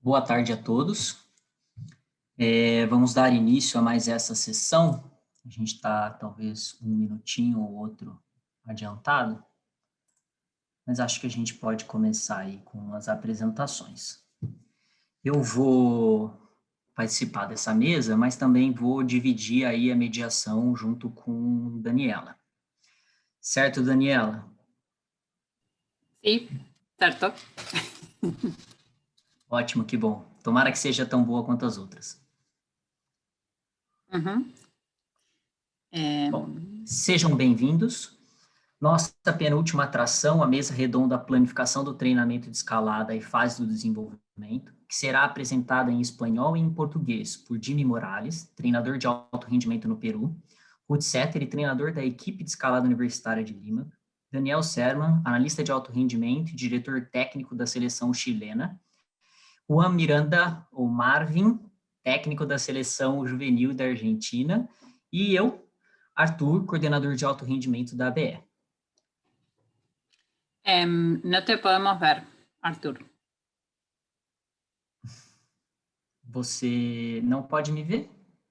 Boa tarde a todos. Vamos dar início a mais essa sessão. A gente está talvez um minutinho ou outro adiantado, mas acho que a gente pode começar aí com as apresentações. Eu vou participar dessa mesa, mas também vou dividir aí a mediação junto com Daniela. Certo, Daniela? Sim, certo. Ótimo, que bom. Tomara que seja tão boa quanto as outras. Uhum. Bom, sejam bem-vindos. Nossa penúltima atração, a mesa redonda Planificação do Treinamento de Escalada e Fase do Desenvolvimento, que será apresentada em espanhol e em português por Jimmy Morales, treinador de alto rendimento no Peru, Ruth Setter, treinador da equipe de escalada universitária de Lima, Daniel Serman, analista de alto rendimento e diretor técnico da seleção chilena, Juan Miranda, ou Marvin, técnico da seleção juvenil da Argentina, e eu, Arthur, coordenador de alto rendimento da ABE. No te podemos ver, Arthur. Você não pode me ver?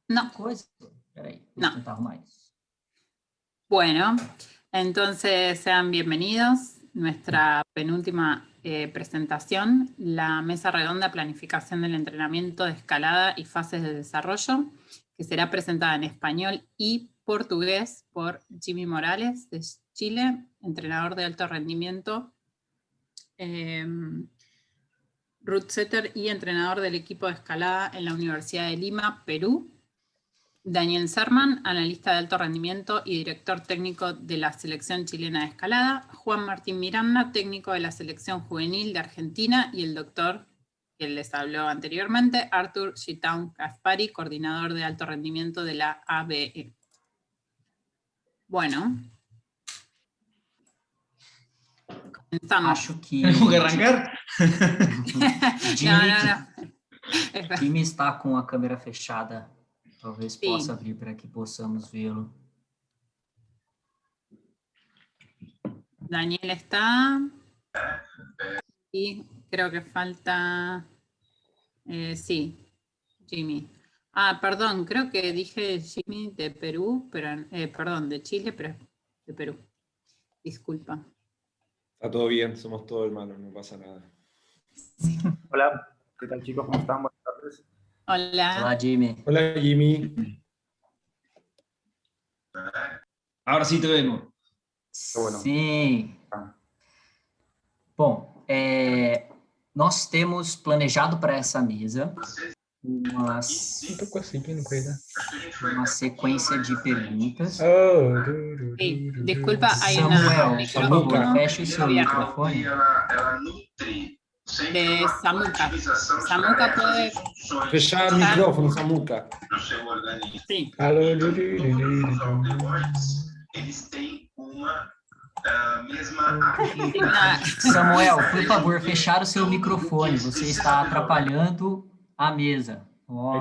No. Coisa. Espera aí, No. tentar arrumar isso. Bueno, entonces sean bienvenidos. Nuestra penúltima presentación, la mesa redonda Planificación del Entrenamiento de Escalada y Fases de Desarrollo, que será presentada en español y portugués por Jimmy Morales de Chile, entrenador de alto rendimiento, Ruth Setter y entrenador del equipo de escalada en la Universidad de Lima, Perú, Daniel Serman, analista de alto rendimiento y director técnico de la selección chilena de escalada, Juan Martín Miranda, técnico de la selección juvenil de Argentina, y el doctor que les habló anteriormente, Arthur Chitaun Caspari, coordinador de alto rendimiento de la ABE. Bueno. Comenzamos. Acho que... Tenemos que arrancar. Jimmy está com a câmera fechada. Talvez possa abrir para que possamos vê-lo. Daniel está. Y creo que falta... sí, Jimmy. Ah, perdón, creo que dije Jimmy de Perú, pero perdón, de Chile, pero de Perú. Disculpa. Está todo bien, somos todos hermanos, no pasa nada. Sí. Hola, ¿qué tal chicos? ¿Cómo están? Buenas tardes. Hola. Olá, Jimmy. Hola, Jimmy. Ahora sí te vemos. Bueno. Sim. Bom, nós temos planejado para essa mesa uma sequência de perguntas. Sí, disculpa, hay Samuel, por favor, feche o seu microfone. De Samuca. Samuca puede... Fechar el micrófono, Samuca. Sí. Samuel, por favor, fechar o seu microfone. Você está atrapalhando a mesa.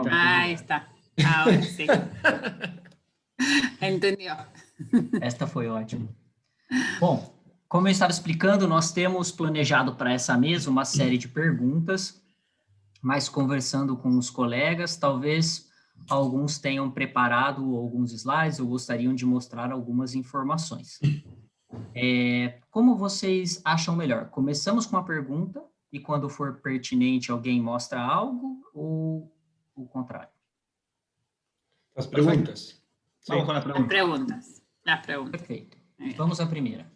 Ahí está. Ahora sí. Entendió. Esta foi ótima. Bom, como eu estava explicando, nós temos planejado para essa mesa uma série de perguntas, mas conversando com os colegas, talvez alguns tenham preparado alguns slides ou gostariam de mostrar algumas informações. Como vocês acham melhor? Começamos com uma pergunta e quando for pertinente alguém mostra algo ou o contrário? As perguntas. Vamos con las preguntas. Las preguntas. Perfeito. Vamos à primeira.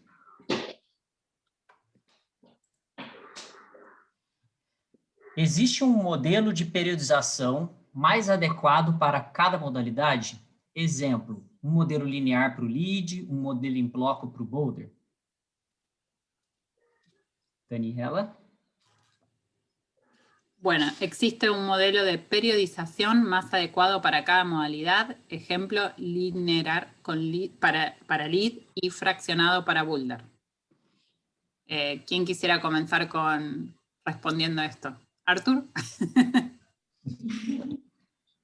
Existe um modelo de periodização mais adequado para cada modalidade? Exemplo, um modelo linear para o lead, um modelo em bloco para o boulder? Daniela? Bueno, existe un modelo de periodización más adecuado para cada modalidad, ejemplo, linear para lead y fraccionado para boulder. ¿Quién quisiera comenzar respondiendo a esto? ¿Arthur?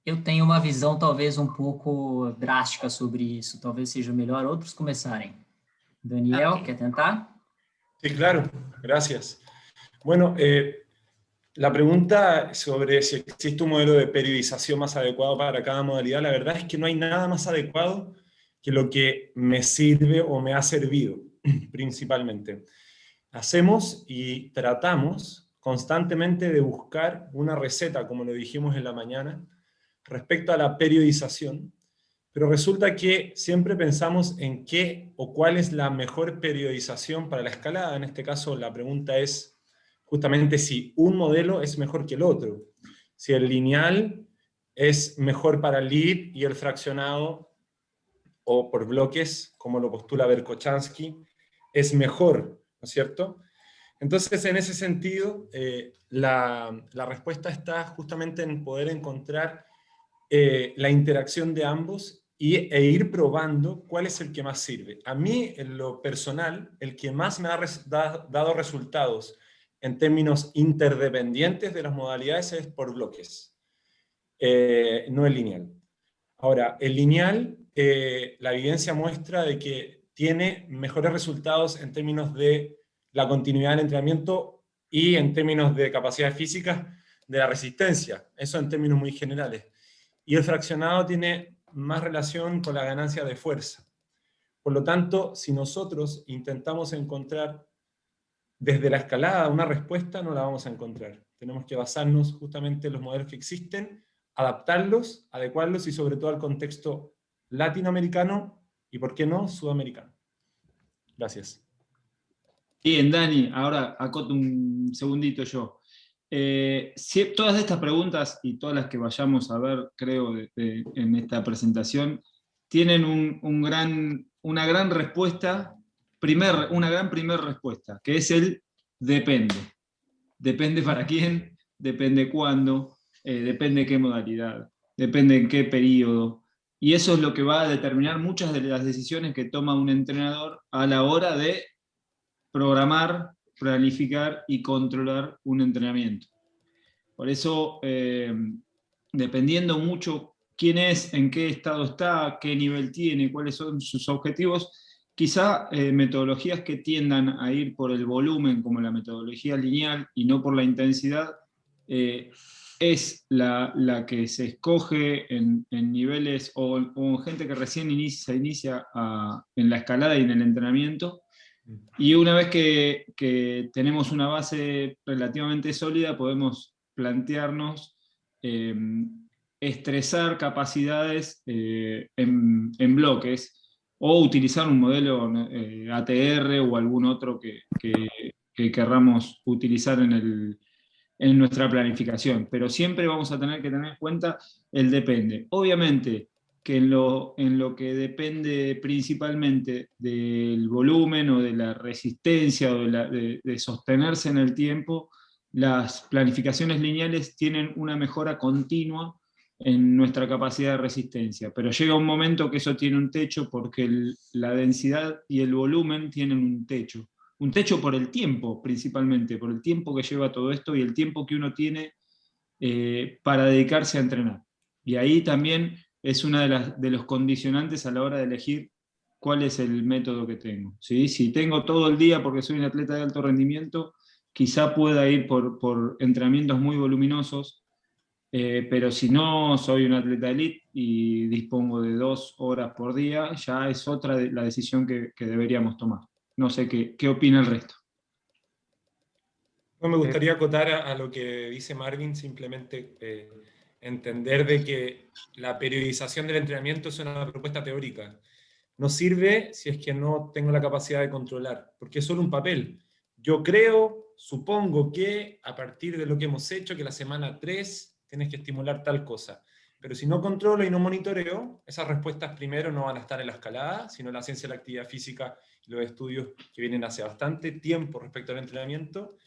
Eu tenho uma visão talvez um pouco drástica sobre isso, talvez seja melhor outros começarem. Daniel, Okay. ¿quer tentar? Sí, claro, gracias. Bueno, La pregunta sobre si existe un modelo de periodización más adecuado para cada modalidad, la verdad es que no hay nada más adecuado que lo que me sirve o me ha servido, principalmente. Hacemos y tratamos constantemente de buscar una receta, como lo dijimos en la mañana, respecto a la periodización, pero resulta que siempre pensamos en qué o cuál es la mejor periodización para la escalada. En este caso, la pregunta es justamente si un modelo es mejor que el otro. Si el lineal es mejor para el lead y el fraccionado, o por bloques, como lo postula Verkhochansky, es mejor, ¿no es cierto? Entonces, en ese sentido, la respuesta está justamente en poder encontrar la interacción de ambos e ir probando cuál es el que más sirve. A mí, en lo personal, el que más me ha dado resultados en términos interdependientes de las modalidades es por bloques, no el lineal. Ahora, el lineal, la evidencia muestra de que tiene mejores resultados en términos de la continuidad del entrenamiento y en términos de capacidades físicas de la resistencia, eso en términos muy generales. Y el fraccionado tiene más relación con la ganancia de fuerza. Por lo tanto, si nosotros intentamos encontrar desde la escalada una respuesta, no la vamos a encontrar. Tenemos que basarnos justamente en los modelos que existen, adaptarlos, adecuarlos y sobre todo al contexto latinoamericano y, ¿por qué no?, sudamericano. Gracias. Bien, Dani, ahora acoto un segundito yo. Todas estas preguntas y todas las que vayamos a ver, creo, en esta presentación, tienen una gran respuesta, una gran primer respuesta, que es el depende. Depende para quién, depende cuándo, depende qué modalidad, depende en qué periodo. Y eso es lo que va a determinar muchas de las decisiones que toma un entrenador a la hora de programar, planificar y controlar un entrenamiento. Por eso, dependiendo mucho quién es, en qué estado está, qué nivel tiene, cuáles son sus objetivos, quizá metodologías que tiendan a ir por el volumen, como la metodología lineal, y no por la intensidad, es la que se escoge en niveles o en gente que recién se inicia en la escalada y en el entrenamiento. Y una vez que tenemos una base relativamente sólida, podemos plantearnos estresar capacidades en bloques o utilizar un modelo ATR o algún otro que querramos utilizar en nuestra planificación. Pero siempre vamos a tener que tener en cuenta el depende. Obviamente que en lo que depende principalmente del volumen o de la resistencia o de sostenerse en el tiempo, las planificaciones lineales tienen una mejora continua en nuestra capacidad de resistencia, pero llega un momento que eso tiene un techo porque la densidad y el volumen tienen un techo. Un techo por el tiempo, principalmente, por el tiempo que lleva todo esto y el tiempo que uno tiene para dedicarse a entrenar. Y ahí también es uno de los condicionantes a la hora de elegir cuál es el método que tengo. ¿Sí? Si tengo todo el día porque soy un atleta de alto rendimiento, quizá pueda ir por entrenamientos muy voluminosos, pero si no soy un atleta elite y dispongo de 2 horas por día, ya es otra la decisión que deberíamos tomar. No sé qué opina el resto. No, me gustaría acotar a lo que dice Marvin, simplemente entender de que la periodización del entrenamiento es una propuesta teórica. No sirve si es que no tengo la capacidad de controlar, porque es solo un papel. Yo creo, supongo que a partir de lo que hemos hecho, que la semana 3 tienes que estimular tal cosa. Pero si no controlo y no monitoreo, esas respuestas primero no van a estar en la escalada, sino en la ciencia de la actividad física y los estudios que vienen hace bastante tiempo respecto al entrenamiento.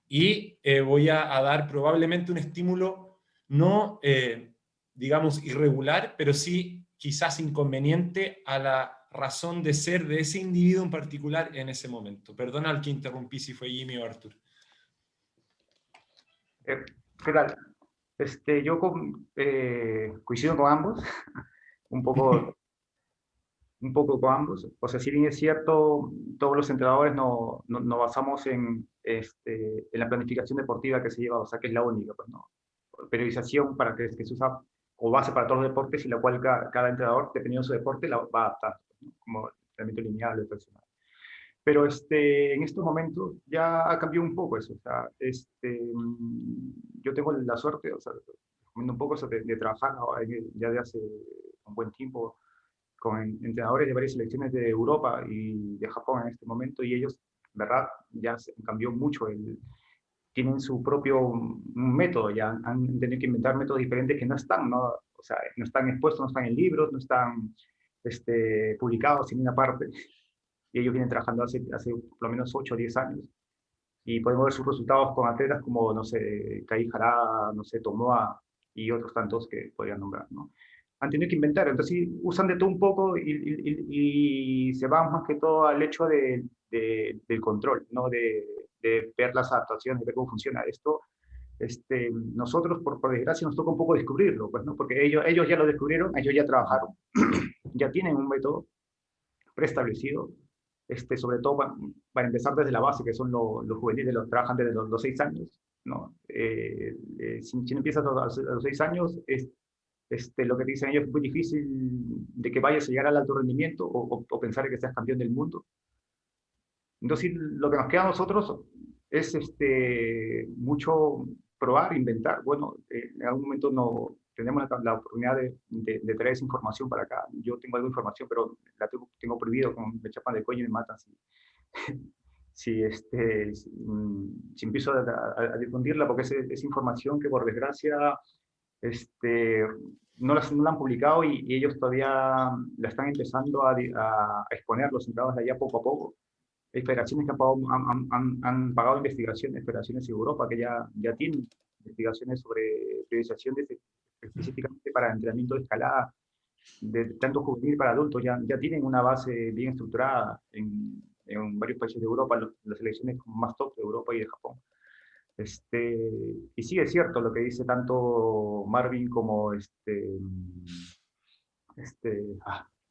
Y voy a dar probablemente un estímulo no, digamos, irregular, pero sí quizás inconveniente a la razón de ser de ese individuo en particular en ese momento. Perdona al que interrumpí si fue Jimmy o Arthur. ¿Qué tal? Yo coincido con ambos, un poco un poco con ambos. O sea, si bien es cierto, todos los entrenadores no basamos en la planificación deportiva que se lleva, o sea, que es la única, pues no. Periodización para que se usa o base para todos los deportes y la cual cada entrenador, dependiendo de su deporte, la va a adaptar, ¿no? Como entrenamiento lineal o personal. Pero en estos momentos ya ha cambiado un poco eso. O sea, yo tengo la suerte, o sea, un poco eso de trabajar ya de hace un buen tiempo con entrenadores de varias selecciones de Europa y de Japón en este momento, y ellos, verdad, ya cambió mucho. Tienen su propio método, ya han tenido que inventar métodos diferentes que no están, ¿no? O sea, no están expuestos, no están en libros, no están publicados en ninguna parte. Y ellos vienen trabajando hace por lo menos 8 o 10 años. Y podemos ver sus resultados con atletas como, no sé, Kai Harada, no sé, Tomoa y otros tantos que podrían nombrar, ¿no? Han tenido que inventar, entonces sí, usan de todo un poco y se van más que todo al hecho del control, ¿no? De ver las adaptaciones, de ver cómo funciona esto. Nosotros, por desgracia, nos toca un poco descubrirlo, pues, ¿no? Porque ellos ya lo descubrieron, ellos ya trabajaron, ya tienen un método preestablecido, sobre todo para empezar desde la base, que son los juveniles, los trabajan desde los 6 años, ¿no? Si no empiezas a los 6 años, lo que te dicen ellos es muy difícil de que vayas a llegar al alto rendimiento o pensar que seas campeón del mundo. Entonces, lo que nos queda a nosotros es mucho probar, inventar. Bueno, en algún momento no tenemos la oportunidad de traer esa información para acá. Yo tengo algo de información, pero la tengo prohibido, como me chapan de cuello y me matan si empiezo a difundirla, porque es información que por desgracia no la han publicado y ellos todavía la están empezando a exponer los centrados de allá poco a poco. Hay federaciones que han pagado investigaciones, federaciones en Europa que ya tienen investigaciones sobre periodización específicamente para entrenamiento de escalada, tanto juvenil para adultos, ya tienen una base bien estructurada en varios países de Europa, las selecciones más top de Europa y de Japón. Y sí, es cierto lo que dice tanto Marvin como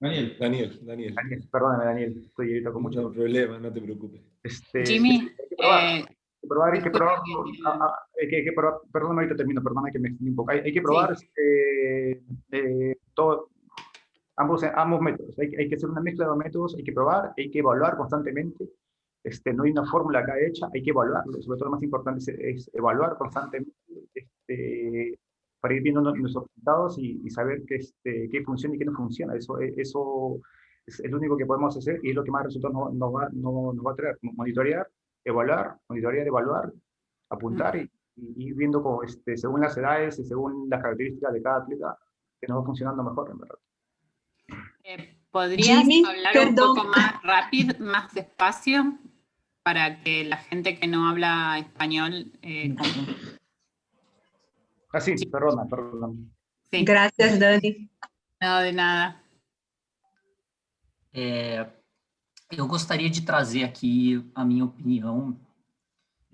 Daniel. Perdóname, Daniel, estoy ahorita con mucho problema, no te preocupes. Jimmy, hay que probar, perdón, ahorita termino, perdona que me extendí un poco. Hay que probar ambos métodos. Hay que hacer una mezcla de los métodos, hay que probar, hay que evaluar constantemente. No hay una fórmula acá hecha, hay que evaluarlo. Sobre todo lo más importante es evaluar constantemente para ir viendo nuestros resultados y saber qué funciona y qué no funciona. Eso es lo único que podemos hacer y es lo que más resultados nos va a traer. Monitorear, evaluar, evaluar, apuntar y ir viendo cómo, según las edades y según las características de cada atleta, que nos va funcionando mejor, en verdad. ¿Podrías hablar un poco más rápido, más despacio, para que la gente que no habla español sí, perdona. Sí. Gracias, Dani. No, de nada. Eu gostaria de trazer aqui a minha opinião.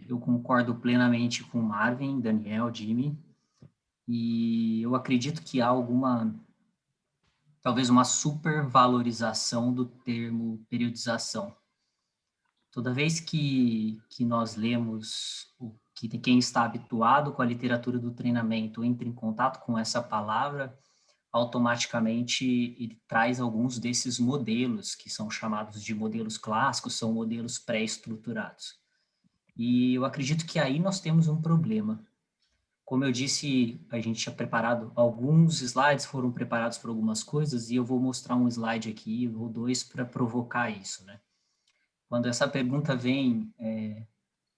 Eu concordo plenamente com Marvin, Daniel, Jimmy, e eu acredito que há talvez uma supervalorização do termo periodização. Toda vez que nós lemos, que quem está habituado com a literatura do treinamento entra em contato com essa palavra, automaticamente ele traz alguns desses modelos, que são chamados de modelos clássicos, são modelos pré-estruturados. E eu acredito que aí nós temos um problema. Como eu disse, a gente tinha preparado, alguns slides foram preparados para algumas coisas, e eu vou mostrar um slide aqui, ou 2, para provocar isso, né? Quando essa pergunta vem,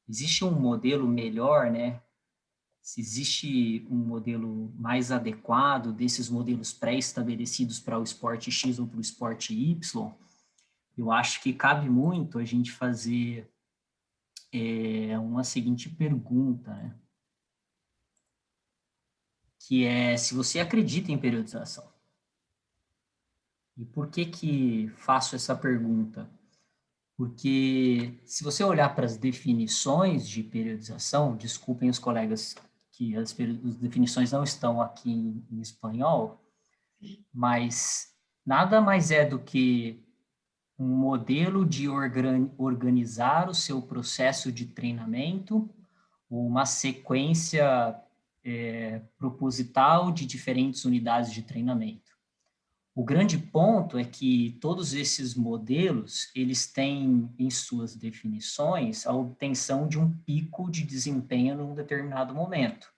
existe um modelo melhor, né? Se existe um modelo mais adequado desses modelos pré-estabelecidos para o esporte X ou para o esporte Y, eu acho que cabe muito a gente fazer uma seguinte pergunta, né? Que é se você acredita em periodização. E por que faço essa pergunta? Porque se você olhar para as definições de periodização, desculpem os colegas que as definições não estão aqui em espanhol, mas nada mais é do que um modelo de organizar o seu processo de treinamento, uma sequência proposital de diferentes unidades de treinamento. O grande ponto é que todos esses modelos, eles têm em suas definições a obtenção de um pico de desempenho num determinado momento.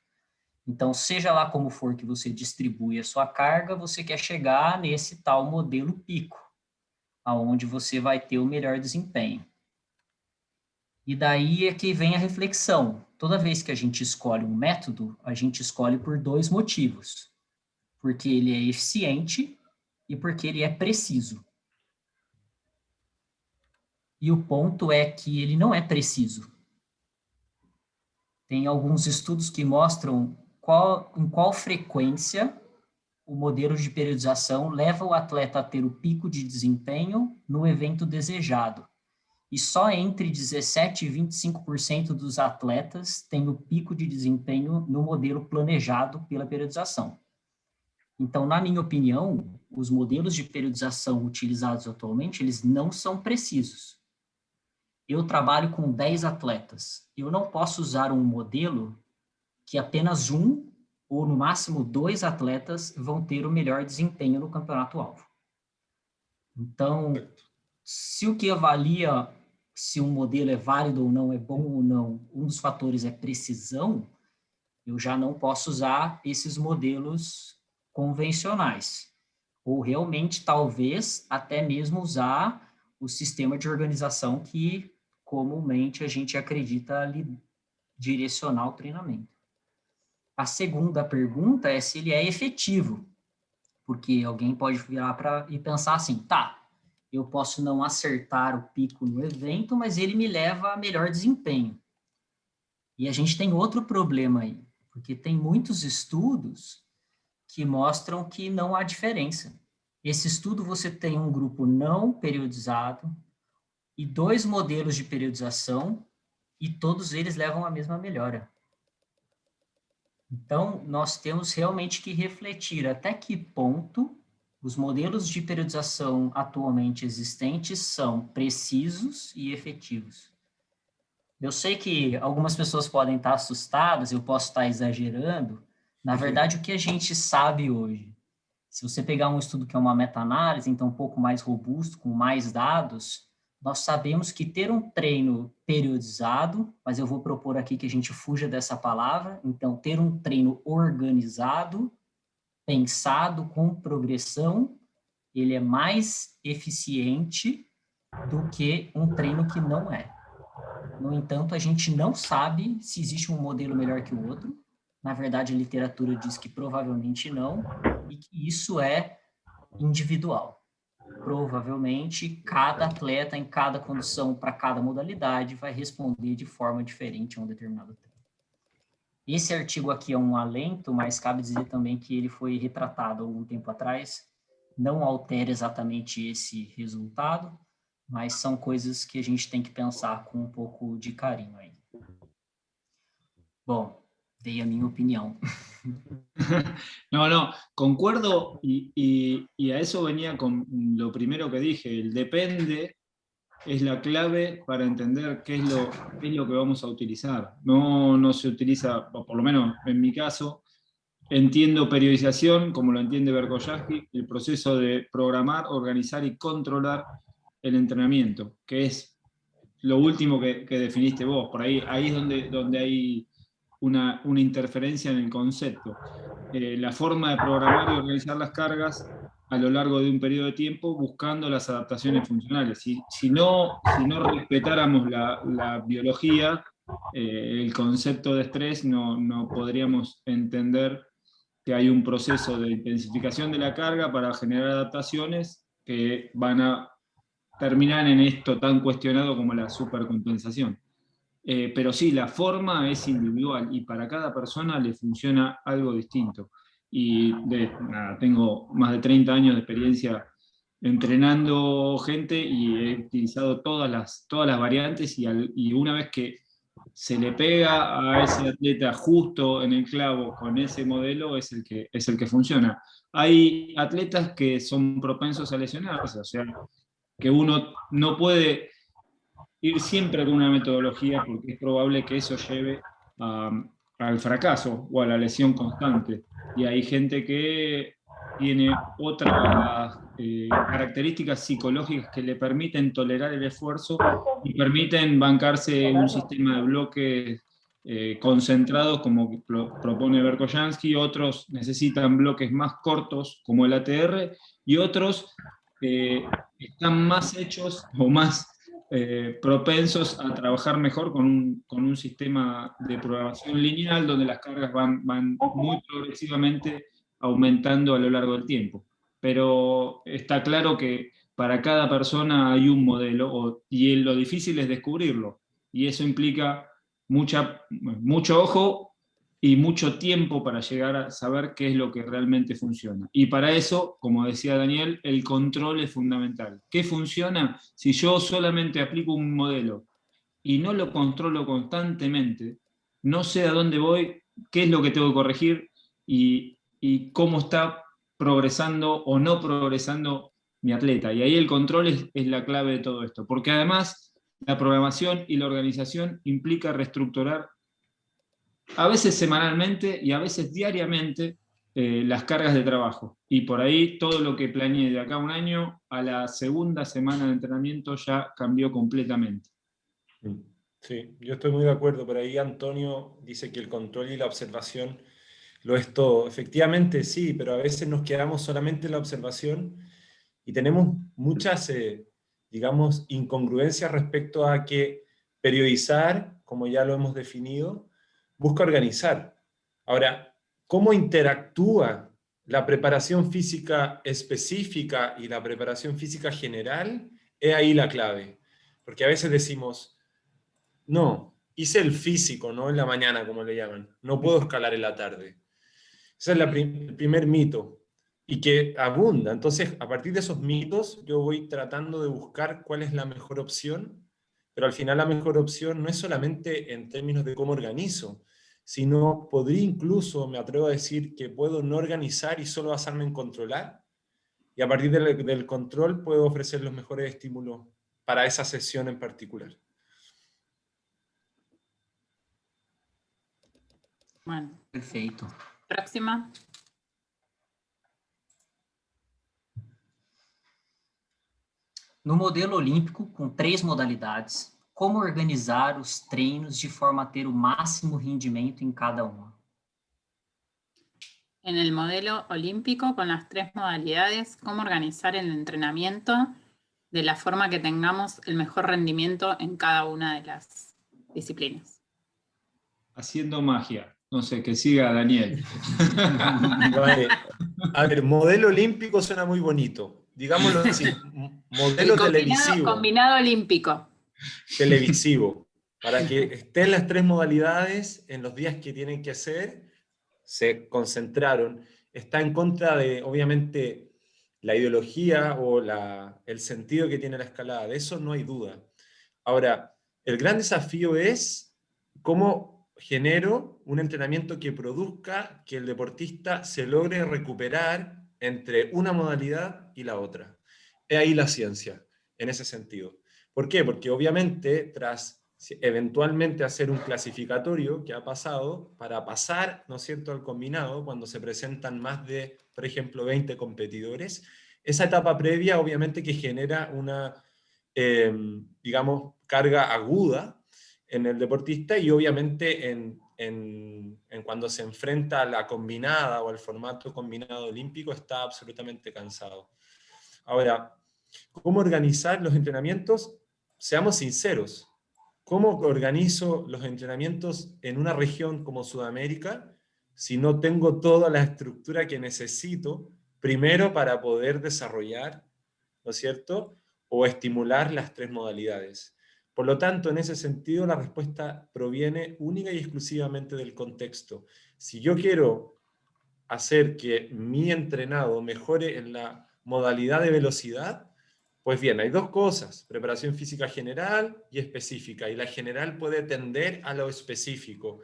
Então, seja lá como for que você distribui a sua carga, você quer chegar nesse tal modelo pico, aonde você vai ter o melhor desempenho. E daí é que vem a reflexão. Toda vez que a gente escolhe um método, a gente escolhe por dois motivos. Porque ele é eficiente e porque ele é preciso. E o ponto é que ele não é preciso. Tem alguns estudos que mostram em qual frequência o modelo de periodização leva o atleta a ter o pico de desempenho no evento desejado. E só entre 17% e 25% dos atletas têm o pico de desempenho no modelo planejado pela periodização. Então, na minha opinião, os modelos de periodização utilizados atualmente, eles não são precisos. Eu trabalho com 10 atletas. Eu não posso usar um modelo que apenas um ou no máximo 2 atletas vão ter o melhor desempenho no campeonato-alvo. Então, se o que avalia se um modelo é válido ou não, é bom ou não, um dos fatores é precisão, eu já não posso usar esses modelos convencionais. Ou realmente, talvez, até mesmo usar o sistema de organização que comumente a gente acredita ali direcionar o treinamento. A segunda pergunta é se ele é efetivo, porque alguém pode virar e pensar assim, tá, eu posso não acertar o pico no evento, mas ele me leva a melhor desempenho. E a gente tem outro problema aí, porque tem muitos estudos que mostram que não há diferença. Esse estudo você tem um grupo não periodizado e 2 modelos de periodização e todos eles levam à mesma melhora. Então, nós temos realmente que refletir até que ponto os modelos de periodização atualmente existentes são precisos e efetivos. Eu sei que algumas pessoas podem estar assustadas, eu posso estar exagerando. Na verdade, o que a gente sabe hoje? Se você pegar um estudo que é uma meta-análise, então um pouco mais robusto, com mais dados, nós sabemos que ter um treino periodizado, mas eu vou propor aqui que a gente fuja dessa palavra, então ter um treino organizado, pensado com progressão, ele é mais eficiente do que um treino que não é. No entanto, a gente não sabe se existe um modelo melhor que o outro. Na verdade, a literatura diz que provavelmente não, e que isso é individual. Provavelmente, cada atleta, em cada condição, para cada modalidade, vai responder de forma diferente a um determinado treino. Esse artigo aqui é um alento, mas cabe dizer também que ele foi retratado há algum tempo atrás. Não altera exatamente esse resultado, mas são coisas que a gente tem que pensar com um pouco de carinho aí. Bom, dei a minha opinión. No, concuerdo y a eso venía con lo primero que dije, el depende es la clave para entender qué es lo que vamos a utilizar. No se utiliza, o por lo menos en mi caso, entiendo periodización, como lo entiende Berkoyaski, el proceso de programar, organizar y controlar el entrenamiento, que es lo último que definiste vos. Por ahí es donde hay una interferencia en el concepto. La forma de programar y organizar las cargas a lo largo de un periodo de tiempo buscando las adaptaciones funcionales. Si no respetáramos la biología, el concepto de estrés, no podríamos entender que hay un proceso de intensificación de la carga para generar adaptaciones que van a terminar en esto tan cuestionado como la supercompensación. Pero sí, la forma es individual y para cada persona le funciona algo distinto. Y tengo más de 30 años de experiencia entrenando gente y he utilizado todas las variantes y una vez que se le pega a ese atleta justo en el clavo con ese modelo, es el que funciona. Hay atletas que son propensos a lesionarse, o sea, que uno no puede ir siempre con una metodología porque es probable que eso lleve al fracaso o a la lesión constante. Y hay gente que tiene otras características psicológicas que le permiten tolerar el esfuerzo y permiten bancarse un sistema de bloques concentrados como propone Berkoyanski. Otros necesitan bloques más cortos como el ATR y otros están más hechos o más propensos a trabajar mejor con un sistema de programación lineal donde las cargas van muy progresivamente aumentando a lo largo del tiempo. Pero está claro que para cada persona hay un modelo y lo difícil es descubrirlo. Y eso implica mucho ojo y mucho tiempo para llegar a saber qué es lo que realmente funciona. Y para eso, como decía Daniel, el control es fundamental. ¿Qué funciona? Si yo solamente aplico un modelo y no lo controlo constantemente, no sé a dónde voy, qué es lo que tengo que corregir y cómo está progresando o no progresando mi atleta. Y ahí el control es la clave de todo esto, porque además la programación y la organización implica reestructurar a veces semanalmente y a veces diariamente las cargas de trabajo. Y por ahí todo lo que planeé de acá a un año, a la segunda semana de entrenamiento ya cambió completamente. Sí, yo estoy muy de acuerdo. Por ahí Antonio dice que el control y la observación lo es todo. Efectivamente sí, pero a veces nos quedamos solamente en la observación y tenemos muchas, digamos, incongruencias respecto a que periodizar, como ya lo hemos definido, busca organizar. Ahora, ¿cómo interactúa la preparación física específica y la preparación física general? Es ahí la clave. Porque a veces decimos, no, hice el físico, ¿no? En la mañana, como le llaman. No puedo escalar en la tarde. Ese es el primer mito. Y que abunda. Entonces, a partir de esos mitos, yo voy tratando de buscar cuál es la mejor opción, pero al final la mejor opción no es solamente en términos de cómo organizo, sino podría incluso, me atrevo a decir, que puedo no organizar y solo basarme en controlar, y a partir del control puedo ofrecer los mejores estímulos para esa sesión en particular. Bueno, Perfeito. próxima. No modelo olímpico, com 3 modalidades, como organizar os treinos de forma a ter o máximo rendimento em cada uma? En el modelo olímpico, con las 3 modalidades, cómo organizar el entrenamiento de la forma que tengamos el mejor rendimiento en cada una de las disciplinas. Haciendo magia. No sé, que siga Daniel. Vale. A ver, modelo olímpico suena muy bonito. Digámoslo así, modelo televisivo. Combinado olímpico. Televisivo. Para que estén las 3 modalidades en los días que tienen que ser, se concentraron. Está en contra de, obviamente, la ideología o el sentido que tiene la escalada. De eso no hay duda. Ahora, el gran desafío es cómo genero un entrenamiento que produzca que el deportista se logre recuperar entre una modalidad y la otra. Es ahí la ciencia, en ese sentido. ¿Por qué? Porque obviamente tras eventualmente hacer un clasificatorio que ha pasado, para pasar, ¿no es cierto?, al combinado, cuando se presentan más de, por ejemplo, 20 competidores, esa etapa previa obviamente que genera una, digamos, carga aguda en el deportista y obviamente en cuando se enfrenta a la combinada o al formato combinado olímpico está absolutamente cansado. Ahora, ¿cómo organizar los entrenamientos? Seamos sinceros. ¿Cómo organizo los entrenamientos en una región como Sudamérica si no tengo toda la estructura que necesito, primero para poder desarrollar, ¿no es cierto?, o estimular las 3 modalidades? Por lo tanto, en ese sentido, la respuesta proviene única y exclusivamente del contexto. Si yo quiero hacer que mi entrenado mejore en la modalidad de velocidad, Pues bien, hay dos cosas, preparación física general y específica, y la general puede tender a lo específico.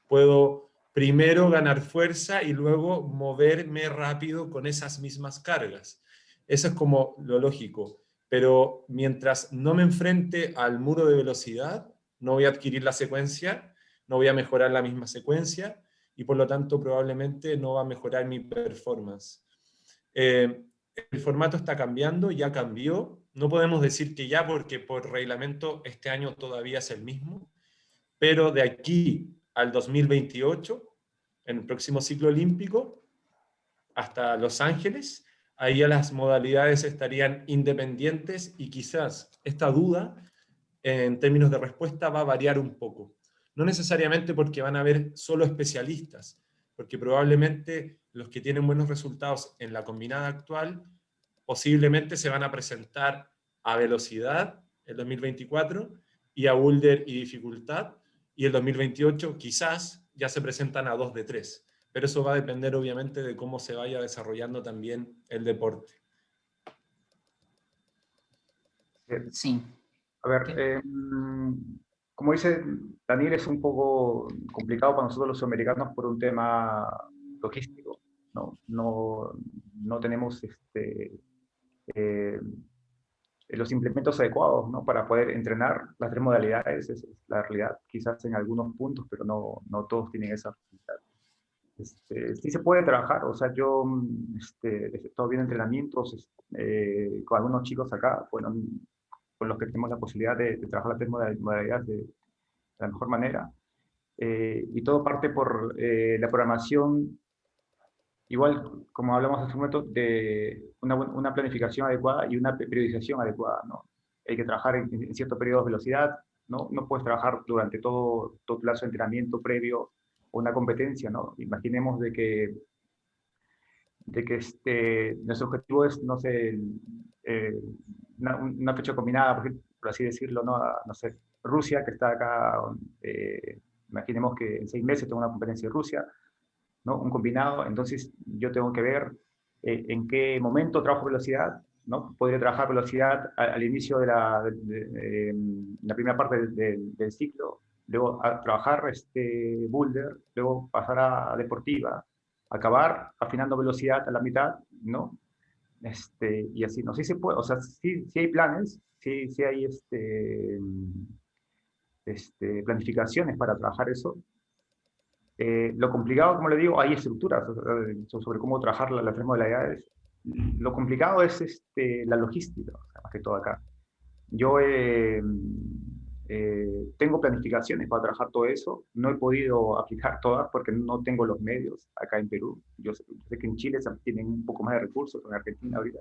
Puedo primero ganar fuerza y luego moverme rápido con esas mismas cargas. Eso es como lo lógico, pero mientras no me enfrente al muro de velocidad, no voy a adquirir la secuencia, no voy a mejorar la misma secuencia, y por lo tanto probablemente no va a mejorar mi performance. El formato está cambiando, ya cambió. No podemos decir que ya porque por reglamento este año todavía es el mismo, pero de aquí al 2028, en el próximo ciclo olímpico, hasta Los Ángeles, ahí ya las modalidades estarían independientes y quizás esta duda en términos de respuesta va a variar un poco. No necesariamente porque van a haber solo especialistas, porque probablemente los que tienen buenos resultados en la combinada actual posiblemente se van a presentar a velocidad el 2024 y a boulder y dificultad, y el 2028 quizás ya se presentan a 2 de 3. Pero eso va a depender obviamente de cómo se vaya desarrollando también el deporte. Sí. A ver, como dice Daniel, es un poco complicado para nosotros los sudamericanos por un tema logístico. No tenemos los implementos adecuados, ¿no?, para poder entrenar las tres modalidades. Es la realidad, quizás en algunos puntos, pero no todos tienen esa facilidad. Sí se puede trabajar, o sea, yo he estado viendo entrenamientos con algunos chicos acá, bueno, con los que tenemos la posibilidad de trabajar las tres modalidades de la mejor manera. Y todo parte por la programación, igual como hablamos hace un momento, de una planificación adecuada y una periodización adecuada, ¿no? Hay que trabajar en ciertos periodos de velocidad, ¿no? No puedes trabajar durante todo plazo de entrenamiento previo a una competencia, ¿no? Imaginemos de que nuestro objetivo es, no sé, una fecha combinada, por así decirlo, ¿no? No sé, Rusia, que está acá, imaginemos que en 6 meses tengo una competencia en Rusia, ¿no?, un combinado. Entonces yo tengo que ver en qué momento trabajo velocidad, ¿no? Podría trabajar velocidad al inicio de la primera parte del ciclo, luego a trabajar boulder, luego pasar a deportiva, acabar afinando velocidad a la mitad, ¿no? Y así, no sé si se puede, o sea, sí hay planes, sí hay planificaciones para trabajar eso. Lo complicado, como le digo, hay estructuras sobre cómo trabajar las tres modalidades. Lo complicado es la logística, o sea, más que todo acá. Yo tengo planificaciones para trabajar todo eso. No he podido aplicar todas porque no tengo los medios acá en Perú. Yo sé que en Chile tienen un poco más de recursos, en Argentina ahorita,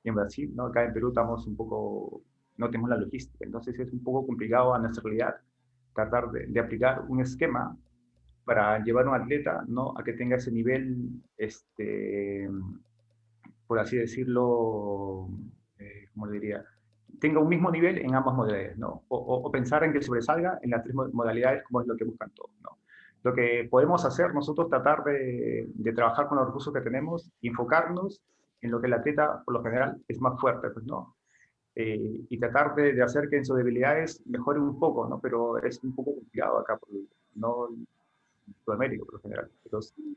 y en Brasil, ¿no? Acá en Perú estamos un poco, no tenemos la logística. Entonces es un poco complicado a nuestra realidad tratar de aplicar un esquema para llevar a un atleta, ¿no?, a que tenga ese nivel, por así decirlo, ¿cómo le diría?, tenga un mismo nivel en ambas modalidades, ¿no? O pensar en que sobresalga en las tres modalidades, como es lo que buscan todos, ¿no? Lo que podemos hacer nosotros, tratar de trabajar con los recursos que tenemos, enfocarnos en lo que el atleta, por lo general, es más fuerte, pues, ¿no? Y tratar de hacer que en sus debilidades mejoren un poco, ¿no? Pero es un poco complicado acá, porque no Sudamérica por lo general, pero sí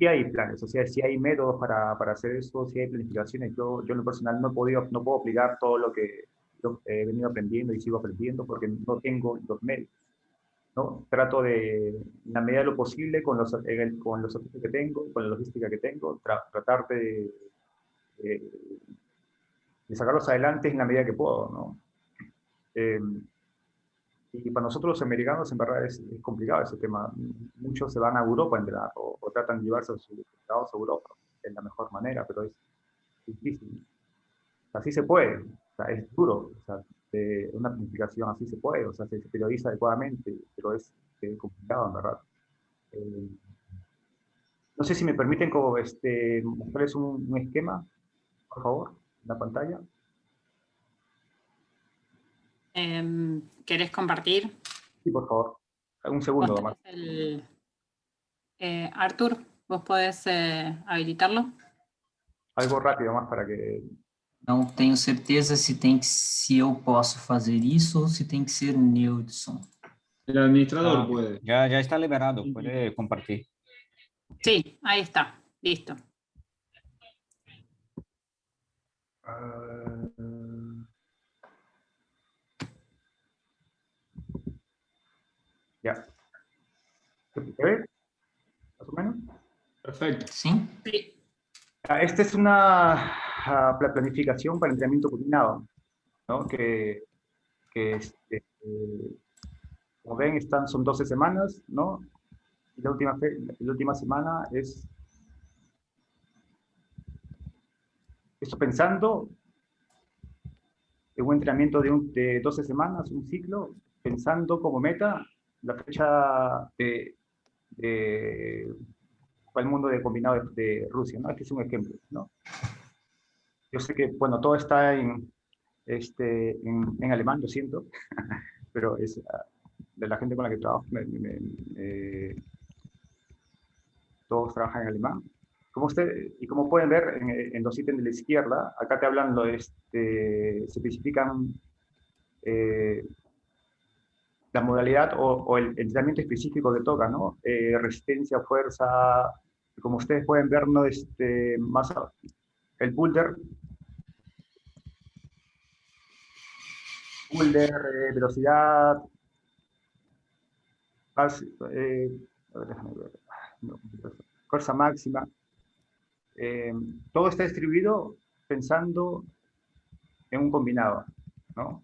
hay planes, o sea, sí hay métodos para hacer eso, sí hay planificaciones. Yo en lo personal no puedo aplicar todo lo que yo he venido aprendiendo y sigo aprendiendo porque no tengo los medios, ¿no? Trato de, en la medida de lo posible, con los objetivos que tengo, con la logística que tengo, tratar eh, de sacarlos adelante en la medida que puedo, ¿no? Y para nosotros los americanos, en verdad, es complicado ese tema. Muchos se van a Europa a entrenar o tratan de llevarse a sus resultados a Europa de la mejor manera, pero es difícil. Así se puede, o sea, es duro. O sea, una planificación así se puede, o sea, se periodiza adecuadamente, pero es complicado, en verdad. No sé si me permiten como, mostrarles un esquema, por favor, en la pantalla. ¿Querés compartir? Sí, por favor. Un segundo nomás. Artur, ¿vos podés habilitarlo? Algo rápido más para que Não tenho certeza se eu posso fazer isso ou se tem que ser Nildson. El administrador puede. Ya está liberado, puede compartir. Sí, ahí está, listo. Ya. ¿Se ve? ¿Más o menos? Perfecto. Sim? Sí. Esta es una planificación para entrenamiento combinado, ¿no? Que como ven, son 12 semanas, ¿no? Y la última semana es esto pensando en un entrenamiento de 12 semanas, un ciclo, pensando como meta la fecha para el mundo de combinado de Rusia, ¿no? Este es un ejemplo, ¿no? Yo sé que, bueno, todo está en alemán, lo siento, pero es de la gente con la que trabajo, todos trabajan en alemán. Como pueden ver en los ítems de la izquierda, acá te hablan, se especifican la modalidad o el entrenamiento específico que toca, ¿no? Resistencia, fuerza, como ustedes pueden ver, ¿no? Más el boulder, velocidad, a ver, déjame ver, no, fuerza máxima, todo está distribuido pensando en un combinado, ¿no?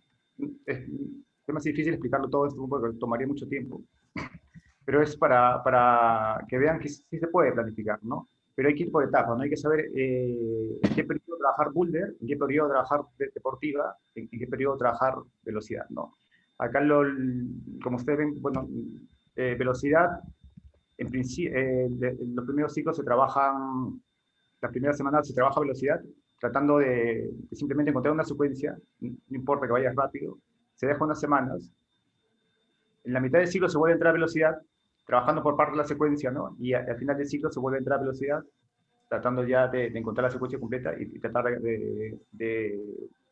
Es más difícil explicarlo todo esto porque tomaría mucho tiempo, pero es para que vean que sí se puede planificar, ¿no? Pero hay que ir por etapas, ¿no? Hay que saber en qué periodo trabajar boulder, en qué periodo trabajar deportiva, en qué periodo trabajar velocidad, ¿no? Acá, como ustedes ven, bueno, velocidad, en principio, los primeros ciclos se trabajan, las primeras semanas se trabaja velocidad, tratando de simplemente encontrar una secuencia, no importa que vayas rápido, se deja unas semanas, en la mitad del ciclo se vuelve a entrar a velocidad, trabajando por parte de la secuencia, ¿no? Y al final del ciclo se vuelve a entrar a velocidad, tratando ya de encontrar la secuencia completa y tratar de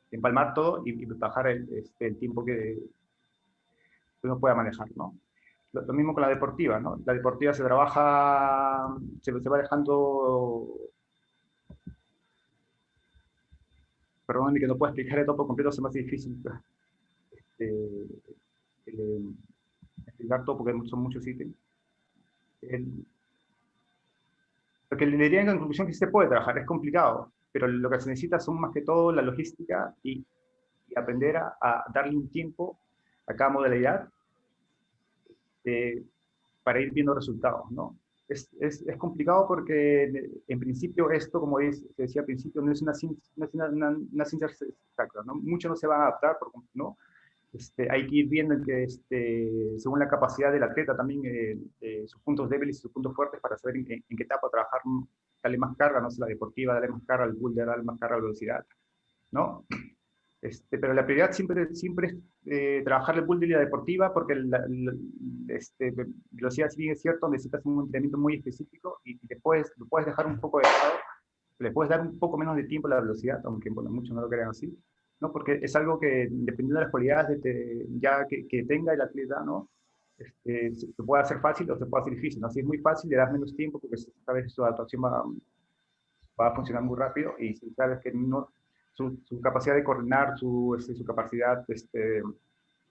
empalmar todo y bajar el tiempo que uno pueda manejar, ¿no? Lo mismo con la deportiva, ¿no? La deportiva se trabaja, se va dejando... Perdóname que no puedo explicar esto por completo, es más difícil explicar todo porque son muchos ítems. Lo que le diría en conclusión que sí se puede trabajar, es complicado, pero lo que se necesita son más que todo la logística y aprender a darle un tiempo a cada modalidad para ir viendo resultados, ¿no? Es complicado porque en principio esto, como se decía al principio, no es una ciencia exacta, ¿no? Muchos no se van a adaptar, ¿no? Hay que ir viendo que según la capacidad del atleta también sus puntos débiles y sus puntos fuertes para saber en qué etapa trabajar, darle más carga, no sé, la deportiva, darle más carga al boulder, darle más carga a la velocidad, ¿no? Pero la prioridad siempre es trabajar el boulder y la deportiva porque velocidad, si bien es cierto, necesitas un entrenamiento muy específico y después lo puedes dejar un poco de lado, le puedes dar un poco menos de tiempo a la velocidad, aunque bueno, muchos no lo crean así, ¿no? Porque es algo que, dependiendo de las cualidades que tenga el atleta, ¿no? Se puede hacer fácil o se puede hacer difícil, ¿no? Si es muy fácil, le das menos tiempo porque sabes que su adaptación va a funcionar muy rápido y si sabes que su capacidad de coordinar, su capacidad de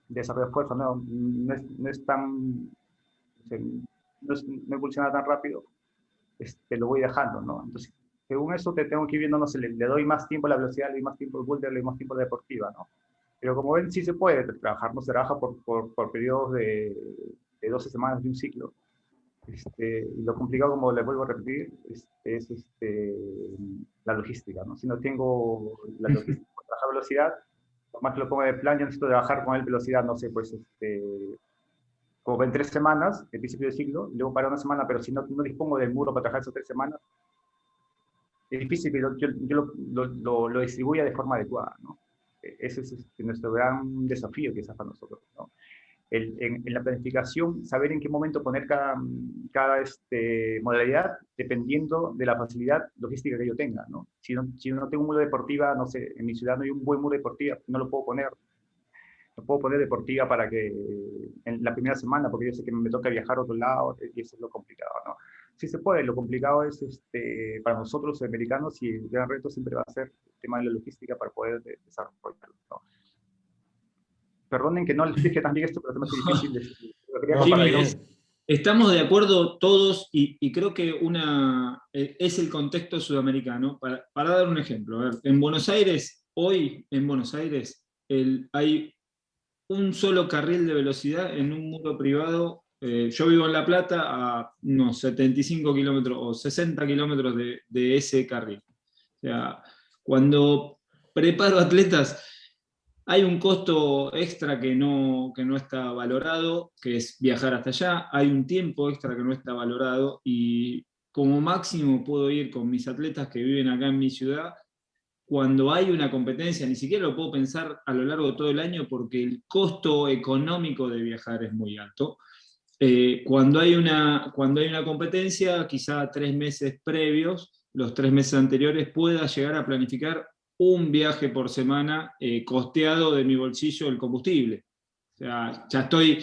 desarrollar fuerza no es tan, no evoluciona tan rápido, lo voy dejando, ¿no? Entonces, según eso te tengo que ir viendo, no sé, le doy más tiempo a la velocidad, le doy más tiempo al boulder, le doy más tiempo a la deportiva, ¿no? Pero como ven, sí se puede trabajar, no se trabaja por periodos de 12 semanas de un ciclo. Y lo complicado, como les vuelvo a repetir, es la logística, ¿no? Si no tengo la logística para trabajar velocidad, por más que lo ponga de plan, yo necesito trabajar con él velocidad, no sé, pues, como en 3 semanas, el principio del ciclo, y luego para una semana, pero si no dispongo del muro para trabajar esas 3 semanas, es difícil que yo lo distribuya de forma adecuada, ¿no? Ese es nuestro gran desafío quizás para nosotros, ¿no? en la planificación, saber en qué momento poner cada modalidad, dependiendo de la facilidad logística que yo tenga, ¿no? Si no tengo un muro deportiva, no sé, en mi ciudad no hay un buen muro deportiva, no lo puedo poner. No puedo poner deportiva para que en la primera semana, porque yo sé que me toca viajar a otro lado, y eso es lo complicado, ¿no? Sí se puede, lo complicado es para nosotros los americanos, y el gran reto siempre va a ser el tema de la logística para poder desarrollarlo, ¿no? Perdonen que no les dije también esto, pero es difícil. Estamos de acuerdo todos, y creo que es el contexto sudamericano. Para dar un ejemplo, a ver, en Buenos Aires, hoy en Buenos Aires, hay un solo carril de velocidad en un muro privado. Yo vivo en La Plata, a unos 75 kilómetros o 60 kilómetros de ese carril. O sea, cuando preparo atletas, hay un costo extra que no está valorado, que es viajar hasta allá. Hay un tiempo extra que no está valorado, y como máximo puedo ir con mis atletas que viven acá en mi ciudad. Cuando hay una competencia, ni siquiera lo puedo pensar a lo largo de todo el año, porque el costo económico de viajar es muy alto. Cuando hay una competencia, quizá 3 meses previos, los 3 meses anteriores, pueda llegar a planificar un viaje por semana, costeado de mi bolsillo el combustible. O sea, ya estoy...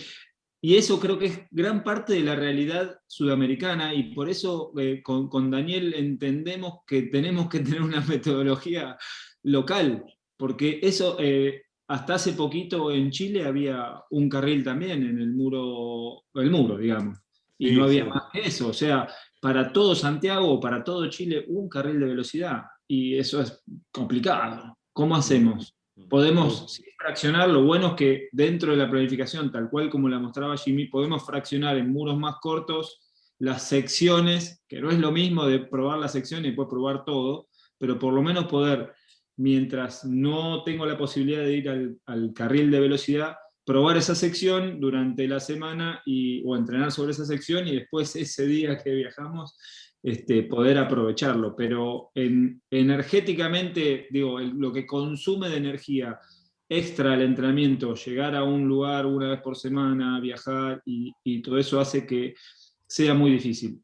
Y eso creo que es gran parte de la realidad sudamericana, y por eso con Daniel entendemos que tenemos que tener una metodología local, porque eso, hasta hace poquito en Chile había un carril también en el muro, digamos, y Sí, no había sí. más que eso. O sea, para todo Santiago, para todo Chile, un carril de velocidad, y eso es complicado. ¿Cómo hacemos? Podemos fraccionar. Lo bueno es que dentro de la planificación, tal cual como la mostraba Jimmy, podemos fraccionar en muros más cortos las secciones, que no es lo mismo de probar la sección y después probar todo, pero por lo menos poder, mientras no tengo la posibilidad de ir al carril de velocidad, probar esa sección durante la semana o entrenar sobre esa sección, y después ese día que viajamos, poder aprovecharlo. Pero energéticamente, digo, lo que consume de energía extra el entrenamiento, llegar a un lugar una vez por semana, viajar, y todo eso hace que sea muy difícil.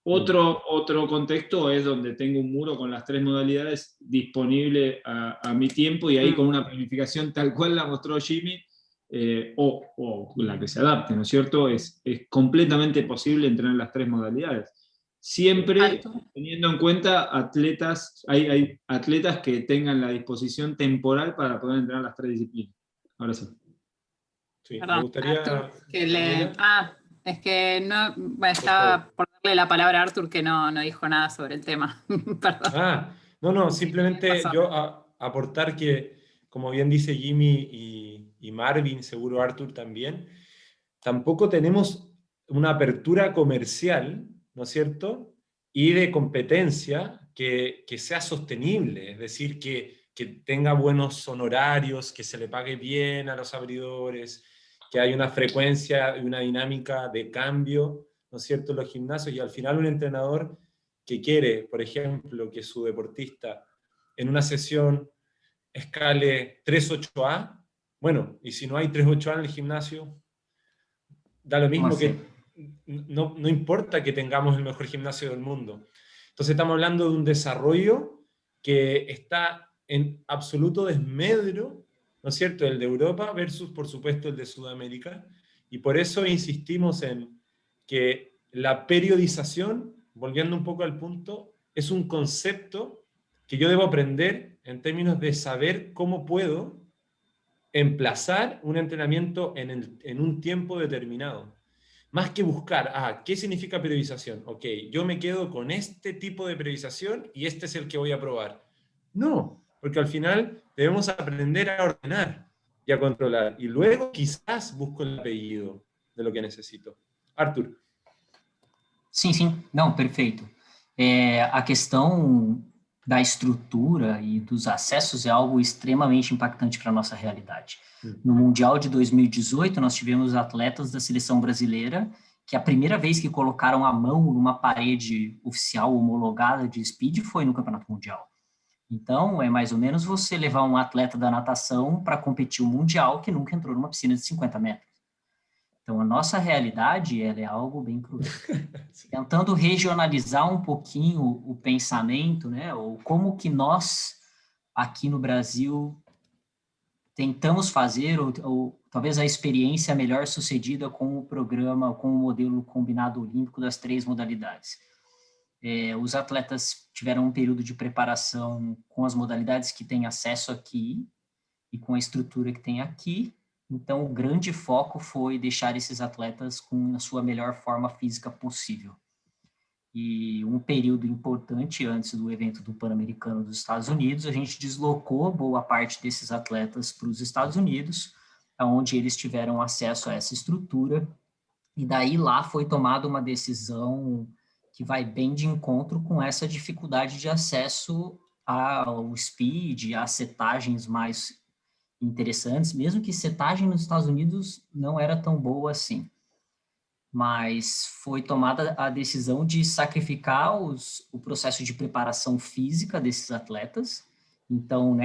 Otro contexto es donde tengo un muro con las 3 modalidades disponible a mi tiempo, y ahí con una planificación tal cual la mostró Jimmy, o la que se adapte, ¿no es cierto? Es completamente posible entrenar las 3 modalidades. Siempre teniendo en cuenta hay atletas que tengan la disposición temporal para poder entrenar las 3 disciplinas. Ahora sí. Sí, Perdón, me gustaría... Artur, es que no, bueno, estaba por darle la palabra a Artur, que no dijo nada sobre el tema. Perdón. No, simplemente yo aportar que, como bien dice Jimmy y Marvin, seguro Artur también, tampoco tenemos una apertura comercial, ¿no es cierto?, y de competencia que sea sostenible, es decir, que tenga buenos honorarios, que se le pague bien a los abridores, que haya una frecuencia y una dinámica de cambio, ¿no es cierto?, en los gimnasios. Y al final un entrenador que quiere, por ejemplo, que su deportista en una sesión escale 3.8A, bueno, y si no hay 3.8A en el gimnasio, da lo mismo, que no importa que tengamos el mejor gimnasio del mundo. Entonces estamos hablando de un desarrollo que está en absoluto desmedro, ¿no es cierto?, el de Europa versus, por supuesto, el de Sudamérica. Y por eso insistimos en que la periodización, volviendo un poco al punto, es un concepto que yo debo aprender en términos de saber cómo puedo emplazar un entrenamiento en un tiempo determinado. Más que buscar, ¿qué significa periodización? Ok, yo me quedo con este tipo de periodización y este es el que voy a probar. No, porque al final debemos aprender a ordenar y a controlar. Y luego quizás busco el apellido de lo que necesito. Artur. Sim, não, perfeito. A questão da estrutura e dos acessos é algo extremamente impactante para a nossa realidade. No Mundial de 2018, nós tivemos atletas da seleção brasileira que a primeira vez que colocaram a mão numa parede oficial homologada de speed foi no Campeonato Mundial. Então, é mais ou menos você levar um atleta da natação para competir o Mundial que nunca entrou numa piscina de 50 metros. Então, a nossa realidade, ela é algo bem cruel. Tentando regionalizar um pouquinho o pensamento, né, ou como que nós, aqui no Brasil, tentamos fazer, ou talvez a experiência melhor sucedida com o programa, com o modelo combinado olímpico das 3 modalidades. Os atletas tiveram um período de preparação com as modalidades que têm acesso aqui, e com a estrutura que tem aqui. Então, o grande foco foi deixar esses atletas com a sua melhor forma física possível. E um período importante antes do evento do Pan-Americano dos Estados Unidos, a gente deslocou boa parte desses atletas para os Estados Unidos, onde eles tiveram acesso a essa estrutura, e daí lá foi tomada uma decisão que vai bem de encontro com essa dificuldade de acesso ao speed, a setagens mais interessantes, mesmo que setagem nos Estados Unidos não era tão boa assim. Mas foi tomada a decisão de sacrificar o processo de preparação física desses atletas. Então,